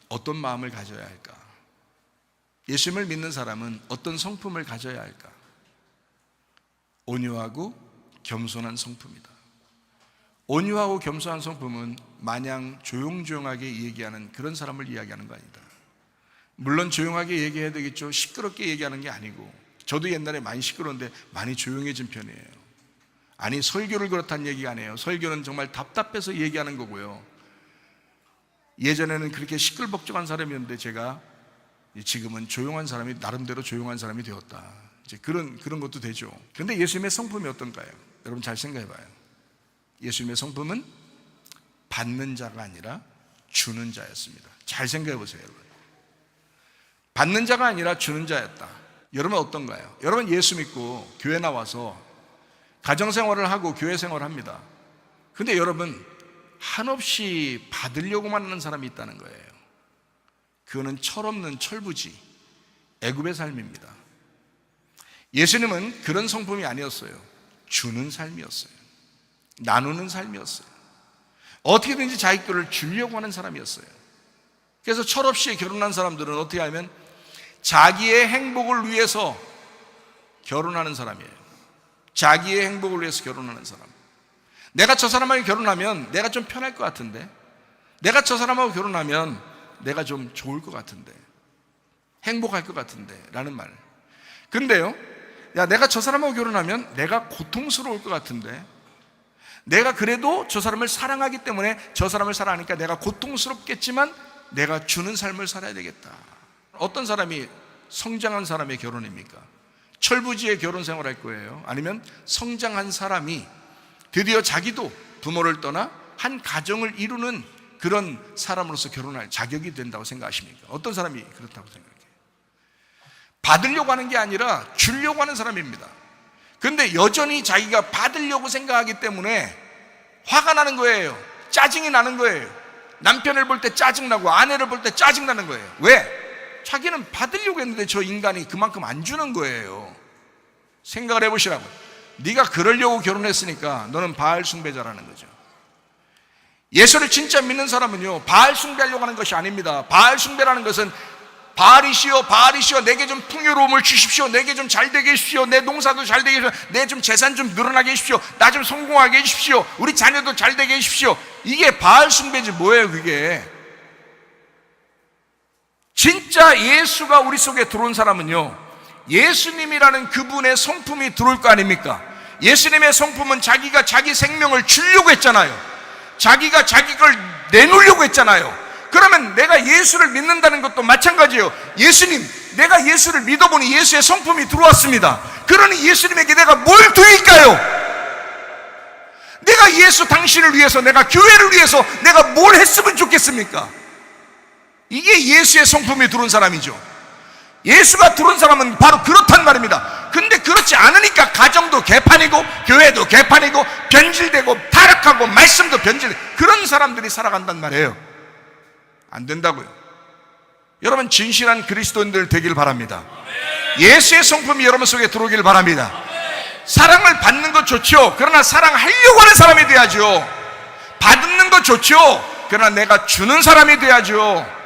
S1: 어떤 마음을 가져야 할까? 예수님을 믿는 사람은 어떤 성품을 가져야 할까? 온유하고 겸손한 성품이다. 온유하고 겸손한 성품은 마냥 조용조용하게 얘기하는 그런 사람을 이야기하는 거 아니다. 물론 조용하게 얘기해야 되겠죠. 시끄럽게 얘기하는 게 아니고, 저도 옛날에 많이 시끄러운데 많이 조용해진 편이에요. 아니, 설교를 그렇다는 얘기가 아니에요. 설교는 정말 답답해서 얘기하는 거고요. 예전에는 그렇게 시끌벅적한 사람이었는데 제가 지금은 조용한 사람이, 나름대로 조용한 사람이 되었다. 이제 그런 것도 되죠. 그런데 예수님의 성품이 어떤가요? 여러분 잘 생각해 봐요. 예수님의 성품은 받는 자가 아니라 주는 자였습니다. 잘 생각해 보세요, 여러분. 받는 자가 아니라 주는 자였다. 여러분 어떤가요? 여러분 예수 믿고 교회 나와서 가정생활을 하고 교회 생활을 합니다. 근데 여러분 한없이 받으려고만 하는 사람이 있다는 거예요. 그거는 철없는 철부지, 애굽의 삶입니다. 예수님은 그런 성품이 아니었어요. 주는 삶이었어요. 나누는 삶이었어요. 어떻게든지 자기 거를 주려고 하는 사람이었어요. 그래서 철없이 결혼한 사람들은 어떻게 하면 자기의 행복을 위해서 결혼하는 사람이에요. 자기의 행복을 위해서 결혼하는 사람. 내가 저 사람하고 결혼하면 내가 좀 편할 것 같은데, 내가 저 사람하고 결혼하면 내가 좀 좋을 것 같은데, 행복할 것 같은데 라는 말. 근데요, 야, 내가 저 사람하고 결혼하면 내가 고통스러울 것 같은데, 내가 그래도 저 사람을 사랑하기 때문에 저 사람을 사랑하니까 내가 고통스럽겠지만 내가 주는 삶을 살아야 되겠다. 어떤 사람이 성장한 사람의 결혼입니까? 철부지의 결혼 생활할 거예요? 아니면 성장한 사람이 드디어 자기도 부모를 떠나 한 가정을 이루는 그런 사람으로서 결혼할 자격이 된다고 생각하십니까? 어떤 사람이 그렇다고 생각해요? 받으려고 하는 게 아니라 주려고 하는 사람입니다. 근데 여전히 자기가 받으려고 생각하기 때문에 화가 나는 거예요. 짜증이 나는 거예요. 남편을 볼 때 짜증나고 아내를 볼 때 짜증나는 거예요. 왜? 자기는 받으려고 했는데 저 인간이 그만큼 안 주는 거예요. 생각을 해보시라고. 네가 그러려고 결혼했으니까 너는 바알 숭배자라는 거죠. 예수를 진짜 믿는 사람은요, 바알 숭배하려고 하는 것이 아닙니다. 바알 숭배라는 것은 바알이시여 바알이시여 내게 좀 풍요로움을 주십시오. 내게 좀 잘되게 해주십시오. 내 농사도 잘되게 해주십시오. 내 좀 재산 좀 늘어나게 해주십시오. 나 좀 성공하게 해주십시오. 우리 자녀도 잘되게 해주십시오. 이게 바알 숭배지 뭐예요 그게. 진짜 예수가 우리 속에 들어온 사람은요, 예수님이라는 그분의 성품이 들어올 거 아닙니까? 예수님의 성품은 자기가 자기 생명을 주려고 했잖아요. 자기가 자기 걸 내놓으려고 했잖아요. 그러면 내가 예수를 믿는다는 것도 마찬가지예요. 예수님, 내가 예수를 믿어보니 예수의 성품이 들어왔습니다. 그러니 예수님에게 내가 뭘 드릴까요? 내가 예수 당신을 위해서, 내가 교회를 위해서 내가 뭘 했으면 좋겠습니까? 이게 예수의 성품이 들어온 사람이죠. 예수가 들어온 사람은 바로 그렇단 말입니다. 근데 그렇지 않으니까 가정도 개판이고 교회도 개판이고 변질되고 타락하고 말씀도 변질되고 그런 사람들이 살아간단 말이에요. 안 된다고요. 여러분 진실한 그리스도인들 되길 바랍니다. 예수의 성품이 여러분 속에 들어오길 바랍니다. 사랑을 받는 것 좋죠. 그러나 사랑하려고 하는 사람이 돼야죠. 받는 것 좋죠. 그러나 내가 주는 사람이 돼야죠.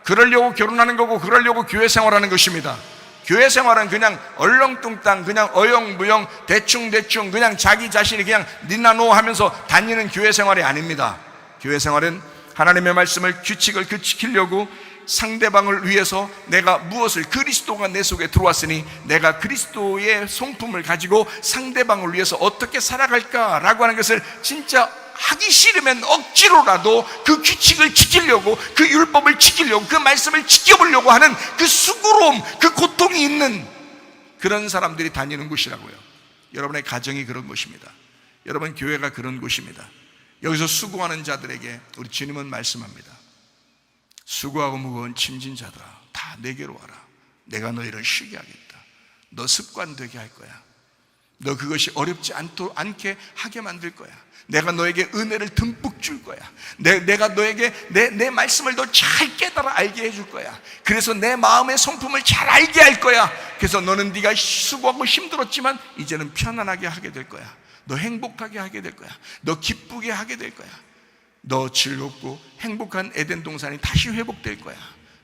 S1: 그러려고 결혼하는 거고 그러려고 교회 생활하는 것입니다. 교회 생활은 그냥 얼렁뚱땅 그냥 어영부영 대충대충 그냥 자기 자신이 그냥 니나노 하면서 다니는 교회 생활이 아닙니다. 교회 생활은 하나님의 말씀을 규칙을 지키려고 상대방을 위해서 내가 무엇을, 그리스도가 내 속에 들어왔으니 내가 그리스도의 성품을 가지고 상대방을 위해서 어떻게 살아갈까라고 하는 것을 진짜 하기 싫으면 억지로라도 그 규칙을 지키려고, 그 율법을 지키려고, 그 말씀을 지켜보려고 하는 그 수고로움, 그 고통이 있는 그런 사람들이 다니는 곳이라고요. 여러분의 가정이 그런 곳입니다. 여러분 교회가 그런 곳입니다. 여기서 수고하는 자들에게 우리 주님은 말씀합니다. 수고하고 무거운 짐진 자들아 다 다 내게로 와라. 내가 너희를 쉬게 하겠다. 너 습관되게 할 거야. 너 그것이 어렵지 않게 하게 만들 거야. 내가 너에게 은혜를 듬뿍 줄 거야. 내가 너에게 내 말씀을 더 잘 깨달아 알게 해줄 거야. 그래서 내 마음의 성품을 잘 알게 할 거야. 그래서 너는 네가 수고하고 힘들었지만 이제는 편안하게 하게 될 거야. 너 행복하게 하게 될 거야. 너 기쁘게 하게 될 거야. 너 즐겁고 행복한 에덴 동산이 다시 회복될 거야.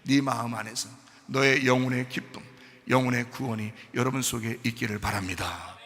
S1: 네 마음 안에서 너의 영혼의 기쁨, 영혼의 구원이 여러분 속에 있기를 바랍니다.